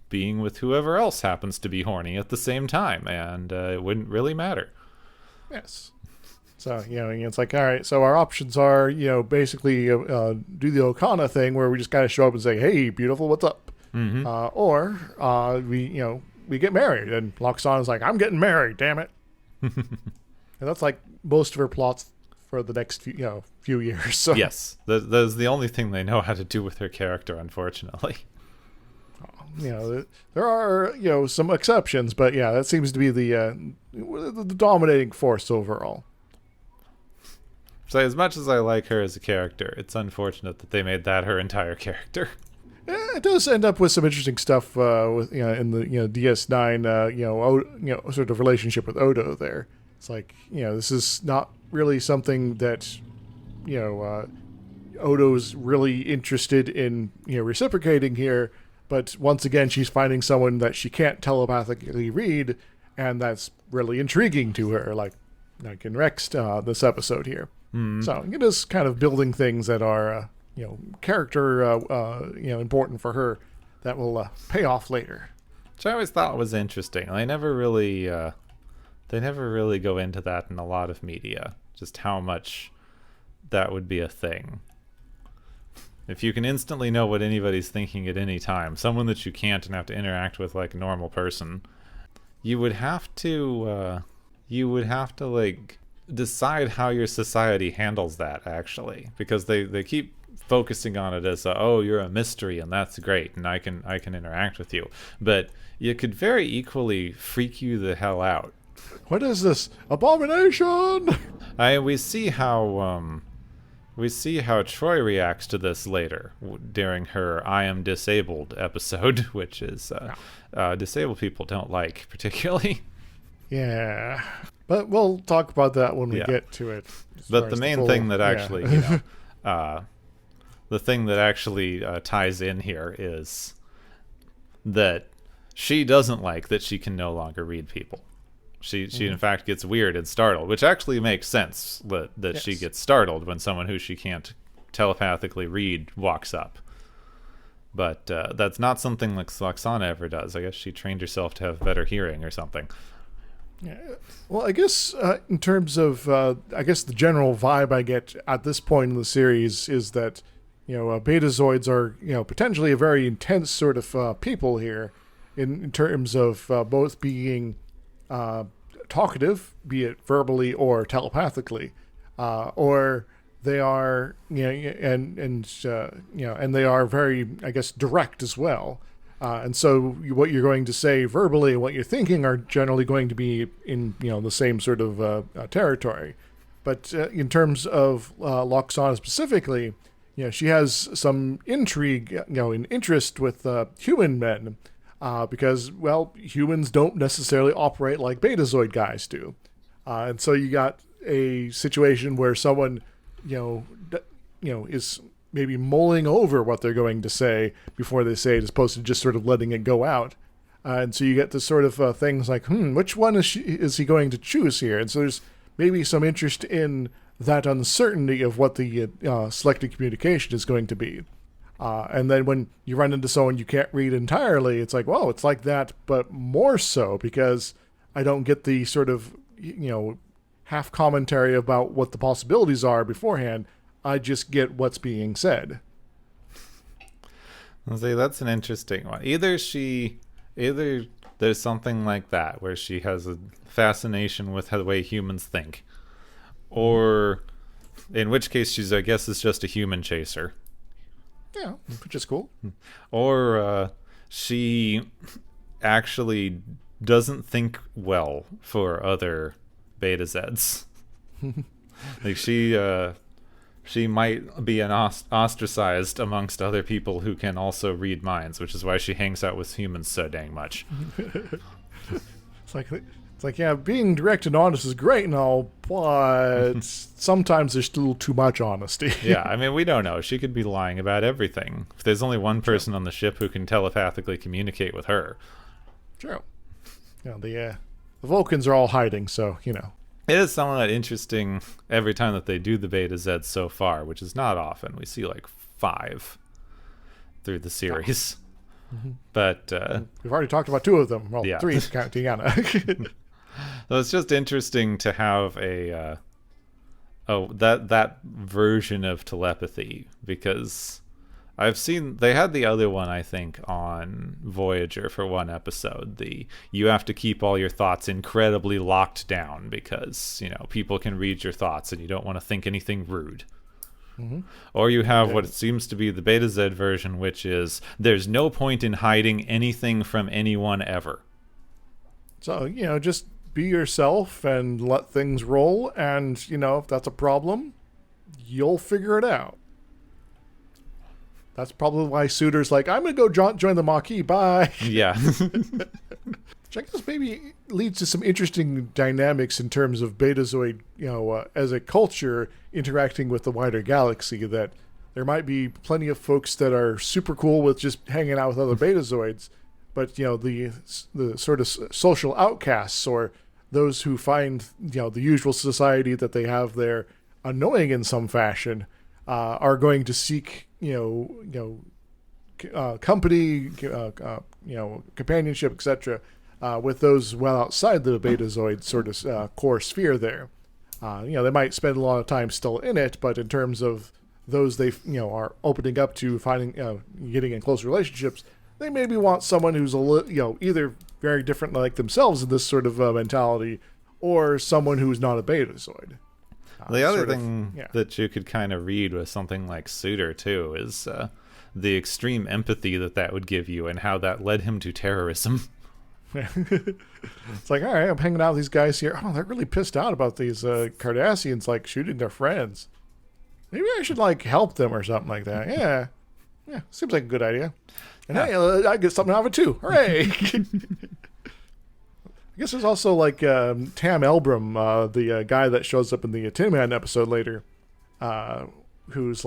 being with whoever else happens to be horny at the same time, and it wouldn't really matter. Yes. So, it's like, all right, so our options are, basically do the Okana thing where we just kind of show up and say, hey, beautiful, what's up? Mm-hmm. Or we get married, and Loxana's like, I'm getting married, damn it. And that's like most of her plots for the next few years. So. Yes, that's the only thing they know how to do with her character, unfortunately. There are some exceptions, but yeah, that seems to be the dominating force overall. So as much as I like her as a character, it's unfortunate that they made that her entire character. It does end up with some interesting stuff with in the DS9 sort of relationship with Odo there. It's like this is not really something that Odo's really interested in reciprocating here. But once again, she's finding someone that she can't telepathically read, and that's really intriguing to her, like in Rex, this episode here. Mm. So it is kind of building things that are, character, important for her that will pay off later. Which I always thought was interesting. They never really go into that in a lot of media, just how much that would be a thing. If you can instantly know what anybody's thinking at any time, someone that you can't and have to interact with like a normal person, you would have to like decide how your society handles that, actually, because they keep focusing on it as you're a mystery and that's great and I can interact with you, but it could very equally freak you the hell out. What is this abomination? We see how Troi reacts to this later during her I am disabled episode, which is disabled people don't like particularly. Yeah, but we'll talk about that when we get to it. But the main thing that actually, the thing that actually ties in here is that she doesn't like that she can no longer read people. She in fact gets weird and startled, which actually makes sense that she gets startled when someone who she can't telepathically read walks up. But that's not something like Loxana ever does. I guess she trained herself to have better hearing or something. Yeah. Well, I guess in terms of, the general vibe I get at this point in the series is that, Betazoids are, potentially a very intense sort of people here in terms of both being talkative, be it verbally or telepathically, or they are, and they are very, direct as well. And so what you're going to say verbally and what you're thinking are generally going to be in, the same sort of territory. But in terms of Loxana specifically, she has some intrigue, and interest with human men, because, well, humans don't necessarily operate like Betazoid guys do. And so you got a situation where someone, is maybe mulling over what they're going to say before they say it, as opposed to just sort of letting it go out. And so you get this sort of things like, which one is he going to choose here? And so there's maybe some interest in that uncertainty of what the selected communication is going to be. And then when you run into someone you can't read entirely, it's like, well, it's like that, but more so, because I don't get the sort of, half commentary about what the possibilities are beforehand. I just get what's being said. I'll say that's an interesting one. Either there's something like that where she has a fascination with the way humans think, or in which case she's, I guess, is just a human chaser. Yeah, which is cool. Or she actually doesn't think well for other Betazeds. Like she might be ostracized amongst other people who can also read minds, which is why she hangs out with humans so dang much. It's like It's like, yeah, being direct and honest is great and all, but sometimes there's still too much honesty. Yeah, I mean, we don't know. She could be lying about everything. If there's only one person on the ship who can telepathically communicate with her. True. The Vulcans are all hiding, so, It is somewhat interesting every time that they do the Betazed so far, which is not often. We see like 5 through the series. Mm-hmm. But we've already talked about 2 of them. Well, yeah. 3 counting Anna. So it's just interesting to have that version of telepathy, because I've seen they had the other one, I think, on Voyager for one episode. You have to keep all your thoughts incredibly locked down because people can read your thoughts and you don't want to think anything rude. Mm-hmm. Or you have what seems to be the Betazed version, which is there's no point in hiding anything from anyone ever. So just be yourself and let things roll, and if that's a problem, you'll figure it out. That's probably why Suitor's like, I'm gonna go join the Maquis, bye. Yeah. Which I guess maybe leads to some interesting dynamics in terms of Betazoid, as a culture interacting with the wider galaxy, that there might be plenty of folks that are super cool with just hanging out with other Betazoids, but the sort of social outcasts, or those who find the usual society that they have there annoying in some fashion, are going to seek company, companionship, etc., with those well outside the Betazoid sort of core sphere there. They might spend a lot of time still in it, but in terms of those they are opening up to finding, getting in close relationships, they maybe want someone who's either very different like themselves in this sort of mentality, or someone who's not a Betazoid. The other thing that you could kind of read with something like Suitor too is the extreme empathy that would give you, and how that led him to terrorism. It's like, all right, I'm hanging out with these guys here. Oh, they're really pissed out about these Cardassians like shooting their friends. Maybe I should help them or something like that. Yeah, seems like a good idea. And hey, I get something out of it too. Hooray! I guess there's also Tam Elbrum, the guy that shows up in the Tin Man episode later, who's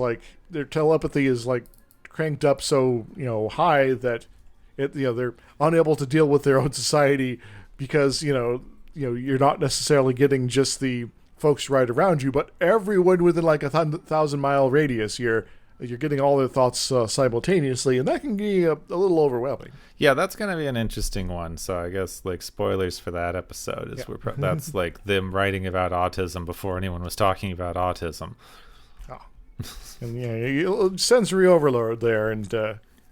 their telepathy is cranked up so high that they're unable to deal with their own society, because you're not necessarily getting just the folks right around you, but everyone within a 1,000-mile radius. You're getting all their thoughts simultaneously, and that can be a little overwhelming. Yeah, that's going to be an interesting one. So I guess spoilers for that episode is that's them writing about autism before anyone was talking about autism. Oh. And sensory overload there, and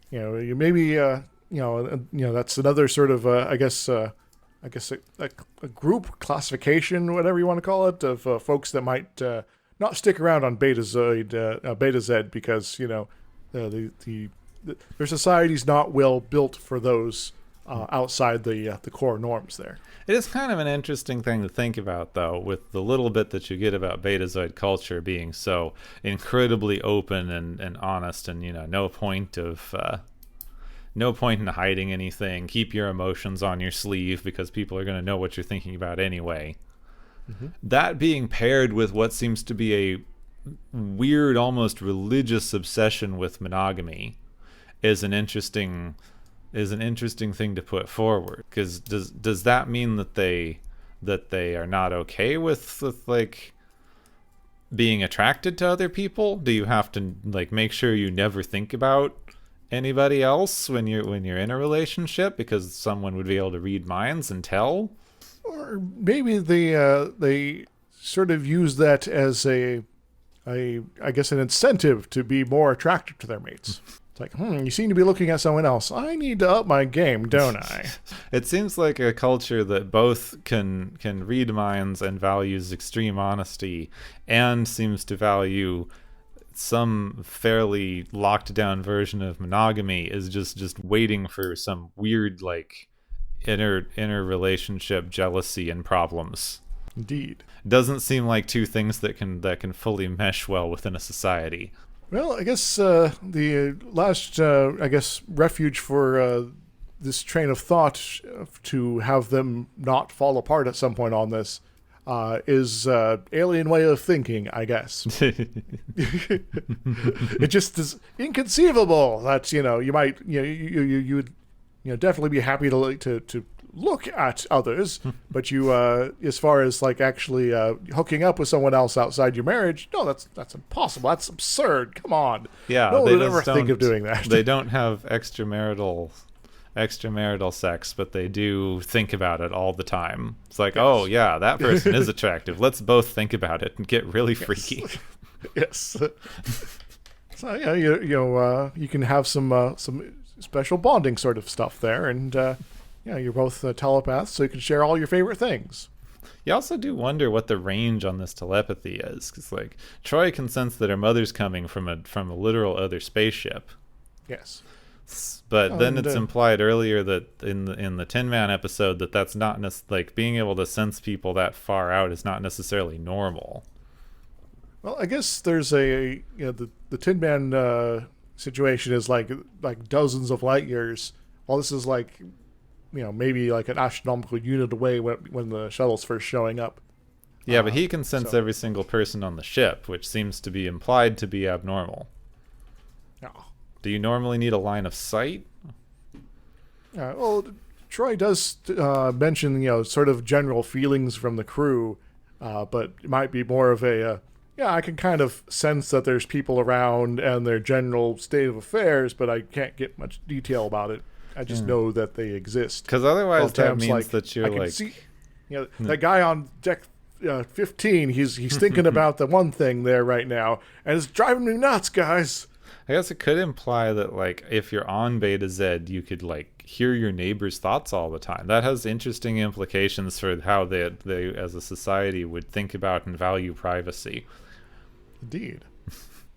you maybe that's another sort of a group classification, whatever you want to call it, of folks that might not stick around on Betazed, because their society's not well built for those outside the core norms there. It is kind of an interesting thing to think about, though, with the little bit that you get about Betazoid culture being so incredibly open and honest, and no point in hiding anything. Keep your emotions on your sleeve, because people are going to know what you're thinking about anyway. Mm-hmm. That being paired with what seems to be a weird, almost religious obsession with monogamy is an interesting thing to put forward. Because does that mean that they are not okay with being attracted to other people? Do you have to make sure you never think about anybody else when you're in a relationship, because someone would be able to read minds and tell? Or maybe they sort of use that as I guess an incentive to be more attractive to their mates. It's like, you seem to be looking at someone else. I need to up my game, don't I? It seems like a culture that both can read minds and values extreme honesty, and seems to value some fairly locked down version of monogamy, is just waiting for some weird inner relationship jealousy and problems. Indeed. Doesn't seem like two things that can fully mesh well within a society. Well, I guess the last refuge for this train of thought to have them not fall apart at some point on this is alien way of thinking, I guess. It just is inconceivable that you might you would definitely be happy to look at others, but you as far as like actually hooking up with someone else outside your marriage, no, that's impossible. That's absurd. Come on. Yeah, no they one would ever think of doing that. They don't have extramarital sex, but they do think about it all the time. It's like, yes. Oh yeah, that person is attractive. Let's both think about it and get really freaky. Yes. So you can have some special bonding sort of stuff there, and you're both telepaths, so you can share all your favorite things. You also do wonder what the range on this telepathy is, because like Troi can sense that her mother's coming from a literal other spaceship. Yes. But then it's implied earlier that in the Tin Man episode that's not like being able to sense people that far out is not necessarily normal. Well, I guess there's the Tin Man situation is like dozens of light years. Well, this is like maybe like an astronomical unit away when the shuttle's first showing up. Yeah, but he can sense every single person on the ship, which seems to be implied to be abnormal. Oh. Do you normally need a line of sight? Well, Troi does mention, sort of general feelings from the crew, but it might be more of I can kind of sense that there's people around and their general state of affairs, but I can't get much detail about it. I just know that they exist. Because otherwise that means that you're I can see, that guy on deck 15, he's thinking about the one thing there right now, and it's driving me nuts, guys. I guess it could imply that, like, if you're on Betazid, you could, like, hear your neighbor's thoughts all the time. That has interesting implications for how they as a society, would think about and value privacy. Indeed.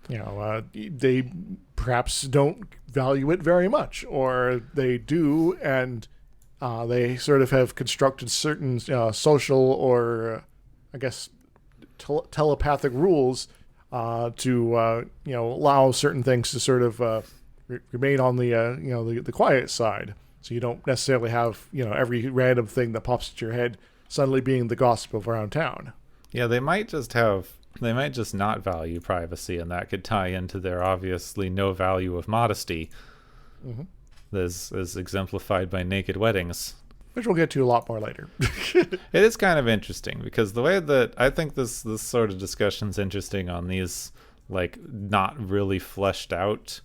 They perhaps don't value it very much, or they do, and they sort of have constructed certain social or, I guess, telepathic rules to allow certain things to sort of remain on the quiet side, so you don't necessarily have every random thing that pops into your head suddenly being the gossip of around town. Yeah, they might just not value privacy, and that could tie into their obviously no value of modesty, as exemplified by naked weddings. Which we'll get to a lot more later. It is kind of interesting, because the way that I think this sort of discussion's interesting on these, like, not really fleshed out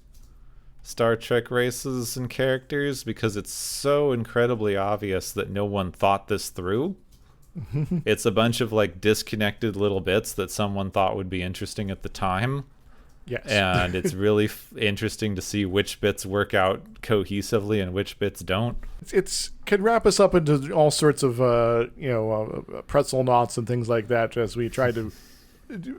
Star Trek races and characters, because it's so incredibly obvious that no one thought this through. It's a bunch of, like, disconnected little bits that someone thought would be interesting at the time. Yes. And it's really interesting to see which bits work out cohesively and which bits don't. It's can wrap us up into all sorts of pretzel knots and things like that as we try to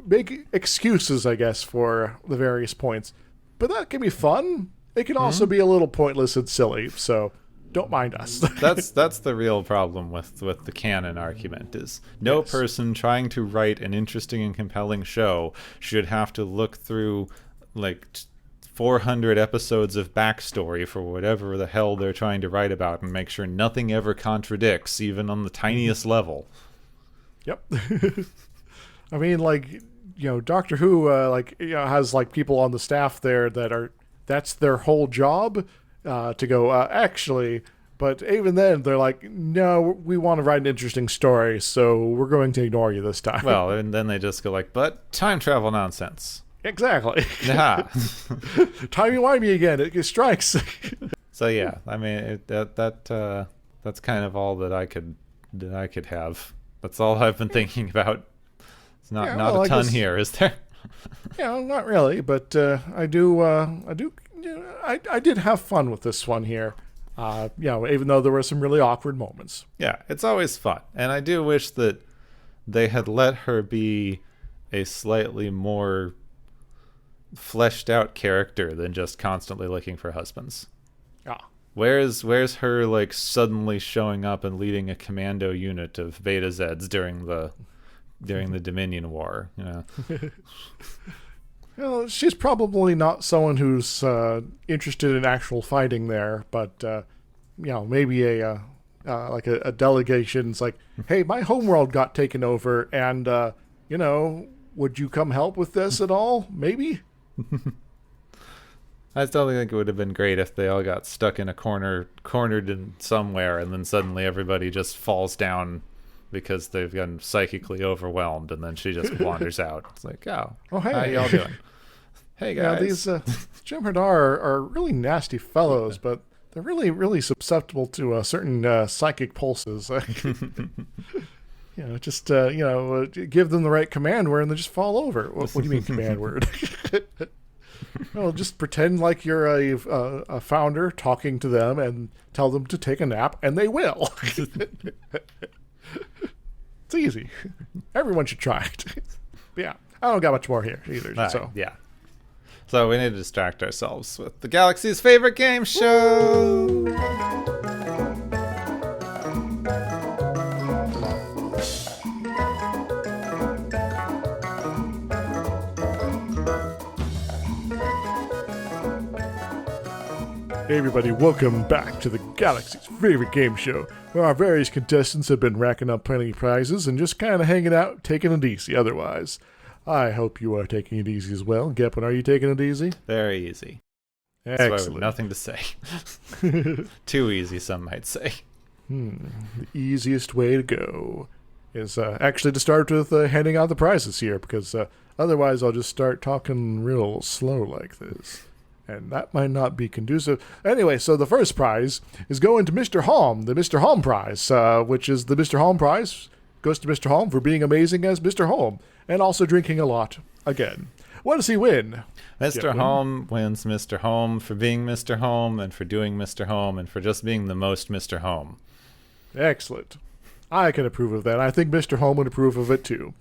make excuses, I guess, for the various points. But that can be fun. It can also be a little pointless and silly, so don't mind us. That's the real problem with the canon argument, is no person trying to write an interesting and compelling show should have to look through like 400 episodes of backstory for whatever the hell they're trying to write about and make sure nothing ever contradicts, even on the tiniest level. Yep. I mean, like, Doctor Who has like people on the staff there that's their whole job. To go, actually, but even then, they're like, no, we want to write an interesting story, so we're going to ignore you this time. Well, and then they just go like, but time travel nonsense. Exactly. Yeah. Timey-wimey again, it strikes. So yeah, I mean, that's kind of all that I could have. That's all I've been thinking about. It's not a ton here, is there? Yeah, not really, but I did have fun with this one here. Even though there were some really awkward moments. Yeah, it's always fun. And I do wish that they had let her be a slightly more fleshed out character than just constantly looking for husbands. Ah. Where's her like suddenly showing up and leading a commando unit of Betazids during the Dominion War, Well, she's probably not someone who's interested in actual fighting there, but maybe a delegation's like, hey, my homeworld got taken over, and would you come help with this at all? Maybe. I still think it would have been great if they all got stuck in a cornered in somewhere, and then suddenly everybody just falls down because they've gotten psychically overwhelmed, and then she just wanders out. It's like, oh hey, how y'all doing? Hey guys. Yeah, these Jem'Hadar are really nasty fellows, but they're really, really susceptible to certain psychic pulses. Give them the right command word and they just fall over. What do you mean command word? Well, just pretend like you're a founder talking to them and tell them to take a nap, and they will. It's easy. Everyone should try it. But yeah, I don't got much more here either. Yeah. So we need to distract ourselves with the galaxy's favorite game show. Hey everybody, welcome back to the galaxy's favorite game show, where our various contestants have been racking up plenty of prizes and just kind of hanging out, taking it easy otherwise. I hope you are taking it easy as well. Gepwin, are you taking it easy? Very easy. Excellent. That's why I have nothing to say. Too easy, some might say. The easiest way to go is actually to start with handing out the prizes here, because otherwise I'll just start talking real slow like this. And that might not be conducive. Anyway, so the first prize is going to Mr. Holm, the Mr. Holm prize, which is the Mr. Holm prize. Goes to Mr. Holm for being amazing as Mr. Holm, and also drinking a lot again. What does he win? Mr. Holm wins Mr. Holm for being Mr. Holm, and for doing Mr. Holm, and for just being the most Mr. Holm. Excellent. I can approve of that. I think Mr. Holm would approve of it too.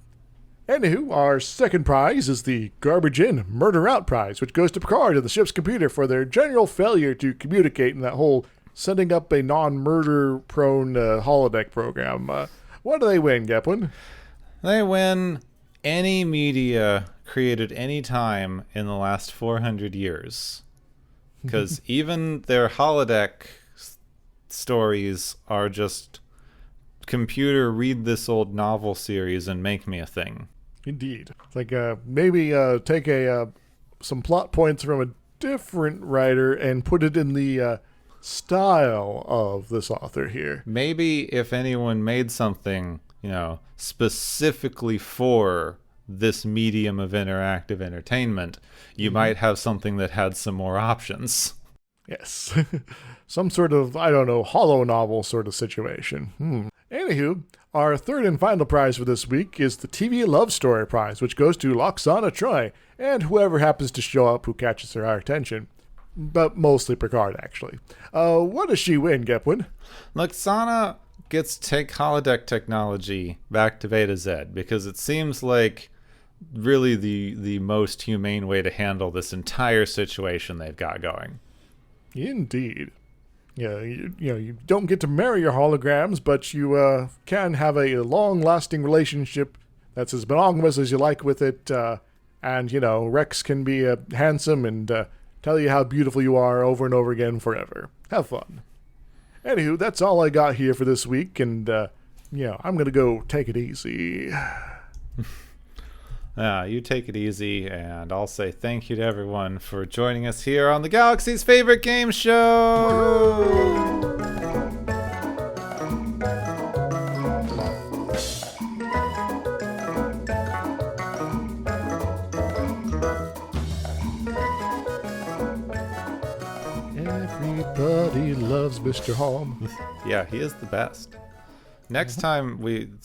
Anywho, our second prize is the Garbage In, Murder Out prize, which goes to Picard and the ship's computer for their general failure to communicate in that whole setting up a non-murder-prone holodeck program. What do they win, Gepwin? They win any media created any time in the last 400 years. Because even their holodeck stories are just computer read this old novel series and make me a thing. Indeed. It's like maybe take some plot points from a different writer and put it in the style of this author here. Maybe if anyone made something, specifically for this medium of interactive entertainment, you might have something that had some more options. Yes. Some sort of, holo novel sort of situation. Anywho, our third and final prize for this week is the TV Love Story prize, which goes to Loxana Troi, and whoever happens to show up who catches our attention. But mostly Picard, actually. What does she win, Gepwin? Loxana gets to take holodeck technology back to Betazid, because it seems like really the most humane way to handle this entire situation they've got going. Indeed. Yeah, you don't get to marry your holograms, but you can have a long-lasting relationship that's as monogamous as you like with it. And Rex can be handsome and tell you how beautiful you are over and over again forever. Have fun. Anywho, that's all I got here for this week, and I'm going to go take it easy. You take it easy, and I'll say thank you to everyone for joining us here on the Galaxy's favorite game show! Everybody loves Mr. Holm. Yeah, he is the best. Next time, it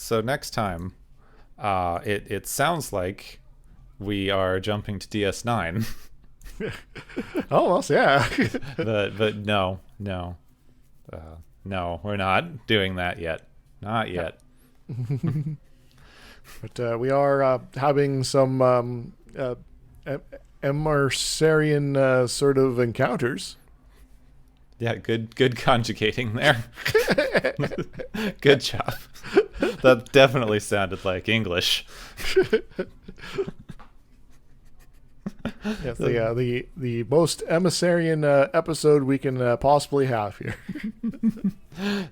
sounds like we are jumping to DS9. Almost, yeah. but no, we're not doing that yet. Not yet. But we are having some Emersarian sort of encounters. Yeah, good conjugating there. Good job. That definitely sounded like English. Yes, the most emissarian episode we can possibly have here.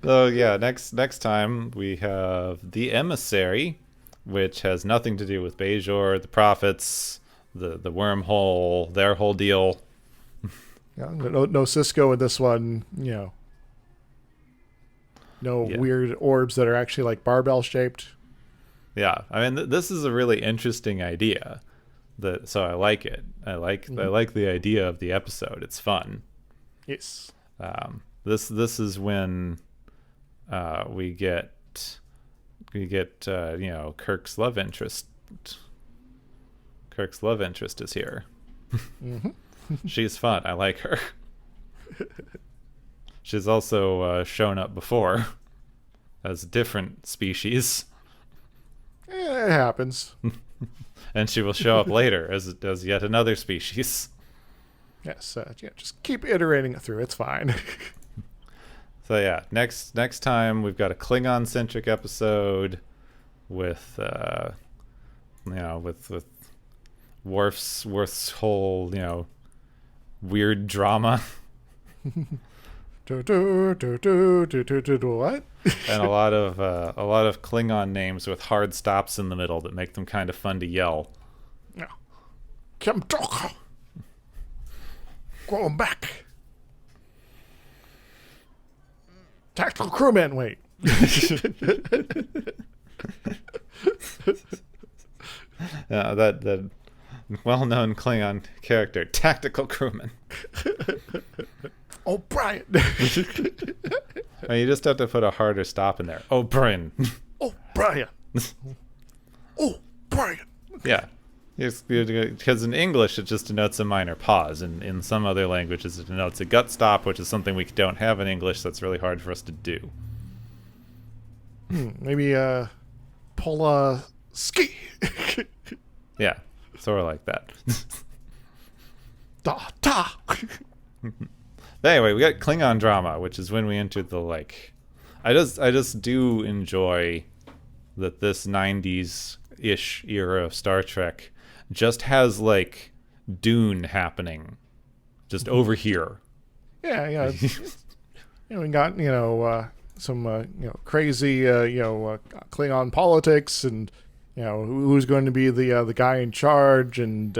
So yeah, next time we have the emissary, which has nothing to do with Bajor, the prophets, the wormhole, their whole deal. Yeah, no Cisco in this one. No weird orbs that are actually like barbell shaped. Yeah, I mean this is a really interesting idea. So I like it. I like the idea of the episode. It's fun. Yes. This is when we get Kirk's love interest. Kirk's love interest is here. Mm-hmm. She's fun. I like her. She's also shown up before as a different species. It happens. And she will show up later as yet another species. Yes, just keep iterating it through. It's fine. So yeah, next time we've got a Klingon-centric episode with with Worf's whole weird drama. What? And a lot of Klingon names with hard stops in the middle that make them kind of fun to yell. Yeah. Kemtoka. Going back. Tactical crewman, wait. That well-known Klingon character, tactical crewman. O'Brien. I mean, you just have to put a harder stop in there. O'Brien. O'Brien. O'Brien. Yeah. Because in English it just denotes a minor pause, and in some other languages it denotes a gut stop, which is something we don't have in English, that's really hard for us to do. Maybe pull a ski. Yeah, sort of like that. Da. Anyway, we got Klingon drama, which is when we enter the I just do enjoy that this 90s-ish era of Star Trek just has Dune happening just over here. Yeah. We got some crazy Klingon politics, and who's going to be the guy in charge, and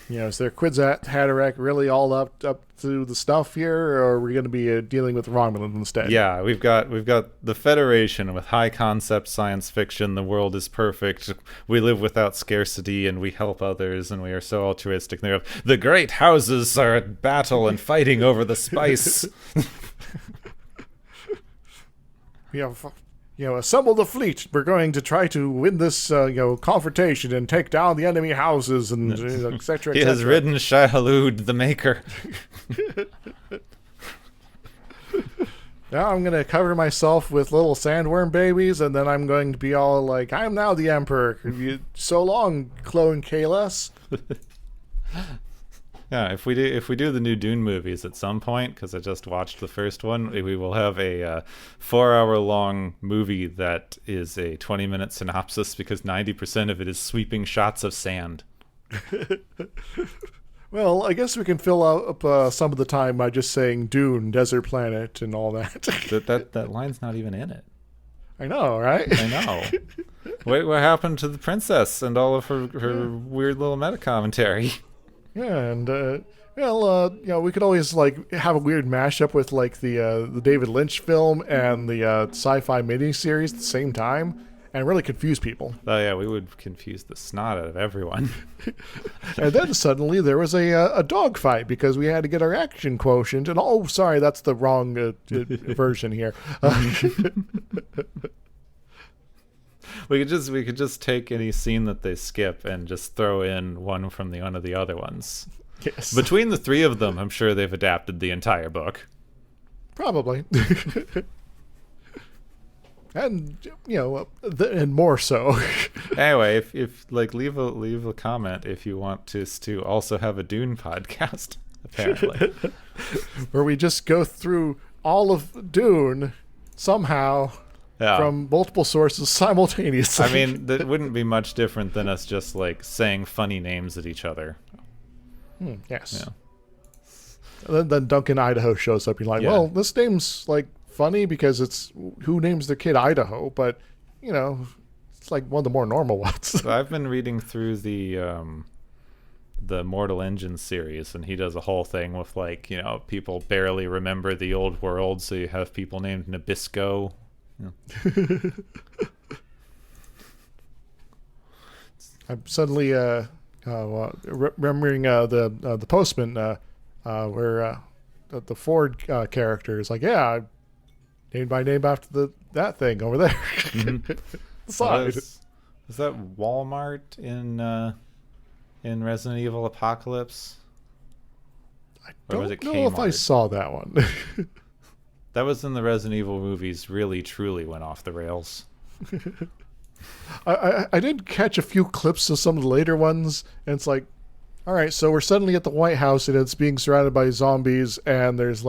is their Kwisatz Haderach really all up to the stuff here, or are we going to be dealing with Romulans instead? Yeah, we've got the Federation with high concept science fiction. The world is perfect. We live without scarcity, and we help others, and we are so altruistic. The great houses are at battle and fighting over the spice. We have assemble the fleet. We're going to try to win this confrontation and take down the enemy houses, and et cetera. He has ridden Shai Hulud, the Maker. Now I'm going to cover myself with little sandworm babies, and then I'm going to be all like, I'm now the Emperor. So long, Clone Kalos. Yeah, if we do the new Dune movies at some point, because I just watched the first one, we will have a 4-hour-long movie that is a 20-minute synopsis, because 90% of it is sweeping shots of sand. Well, I guess we can fill up some of the time by just saying Dune, desert planet, and all that. That line's not even in it. I know, right? I know. Wait, what happened to the princess and all of her weird little meta commentary? Yeah, and we could always have a weird mashup with the David Lynch film and the sci-fi miniseries at the same time, and really confuse people. Oh yeah, we would confuse the snot out of everyone. And then suddenly there was a dog fight because we had to get our action quotient, and sorry, that's the wrong version here. We could just take any scene that they skip and just throw in one from one of the other ones. Yes. Between the three of them, I'm sure they've adapted the entire book. Probably. And and more so. Anyway, if leave a comment if you want us to also have a Dune podcast, apparently. Where we just go through all of Dune somehow. Yeah. From multiple sources simultaneously. I mean, that wouldn't be much different than us just saying funny names at each other. Yes. Yeah. And then Duncan Idaho shows up. You're like, well, this name's like funny because it's who names their kid Idaho, but it's like one of the more normal ones. So I've been reading through the Mortal Engines series, and he does a whole thing with people barely remember the old world, so you have people named Nabisco. I'm suddenly remembering the Postman, where the Ford character is like, I named my name after that thing over there. Mm-hmm. The side. Is that Walmart in Resident Evil Apocalypse? I don't know if I saw that one. That was in the Resident Evil movies. Really, truly went off the rails. I did catch a few clips of some of the later ones, and it's like, all right, so we're suddenly at the White House, and it's being surrounded by zombies, and there's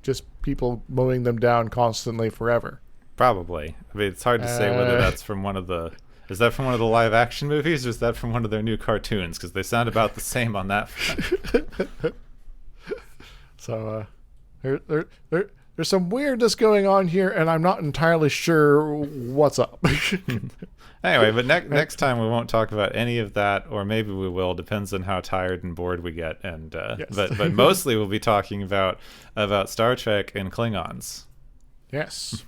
just people mowing them down constantly forever. Probably. I mean, it's hard to say whether that's from one of the... Is that from one of the live action movies, or is that from one of their new cartoons? Because they sound about the same on that front. So, there's some weirdness going on here, and I'm not entirely sure what's up. Anyway, but next time we won't talk about any of that, or maybe we will. Depends on how tired and bored we get. And yes. but mostly we'll be talking about Star Trek and Klingons. Yes.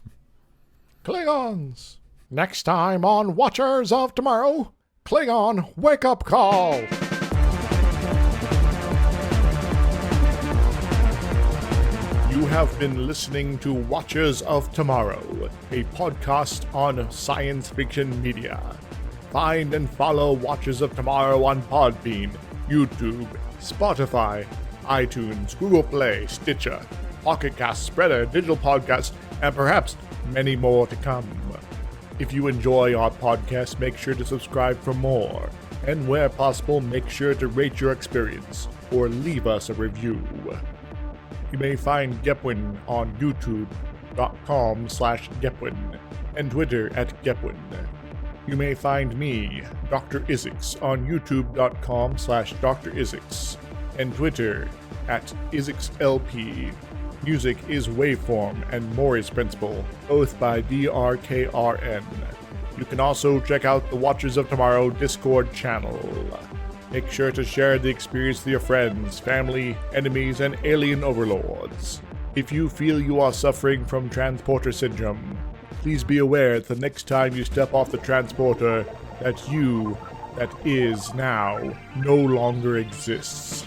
Klingons. Next time on Watchers of Tomorrow, Klingon Wake Up Call. You have been listening to Watchers of Tomorrow, a podcast on science fiction media. Find and follow Watchers of Tomorrow on Podbean, YouTube, Spotify, iTunes, Google Play, Stitcher, Pocket Cast, Spreader, Digital Podcast, and perhaps many more to come. If you enjoy our podcast, make sure to subscribe for more. And where possible, make sure to rate your experience or leave us a review. You may find Gepwin on youtube.com/Gepwin and Twitter @Gepwin. You may find me, Dr. Isix, on youtube.com/Dr. Isix and Twitter @IsixLP. Music is Waveform and Mori's Principle, both by DRKRN. You can also check out the Watchers of Tomorrow Discord channel. Make sure to share the experience with your friends, family, enemies, and alien overlords. If you feel you are suffering from transporter syndrome, please be aware that the next time you step off the transporter, that you, that is now, no longer exists.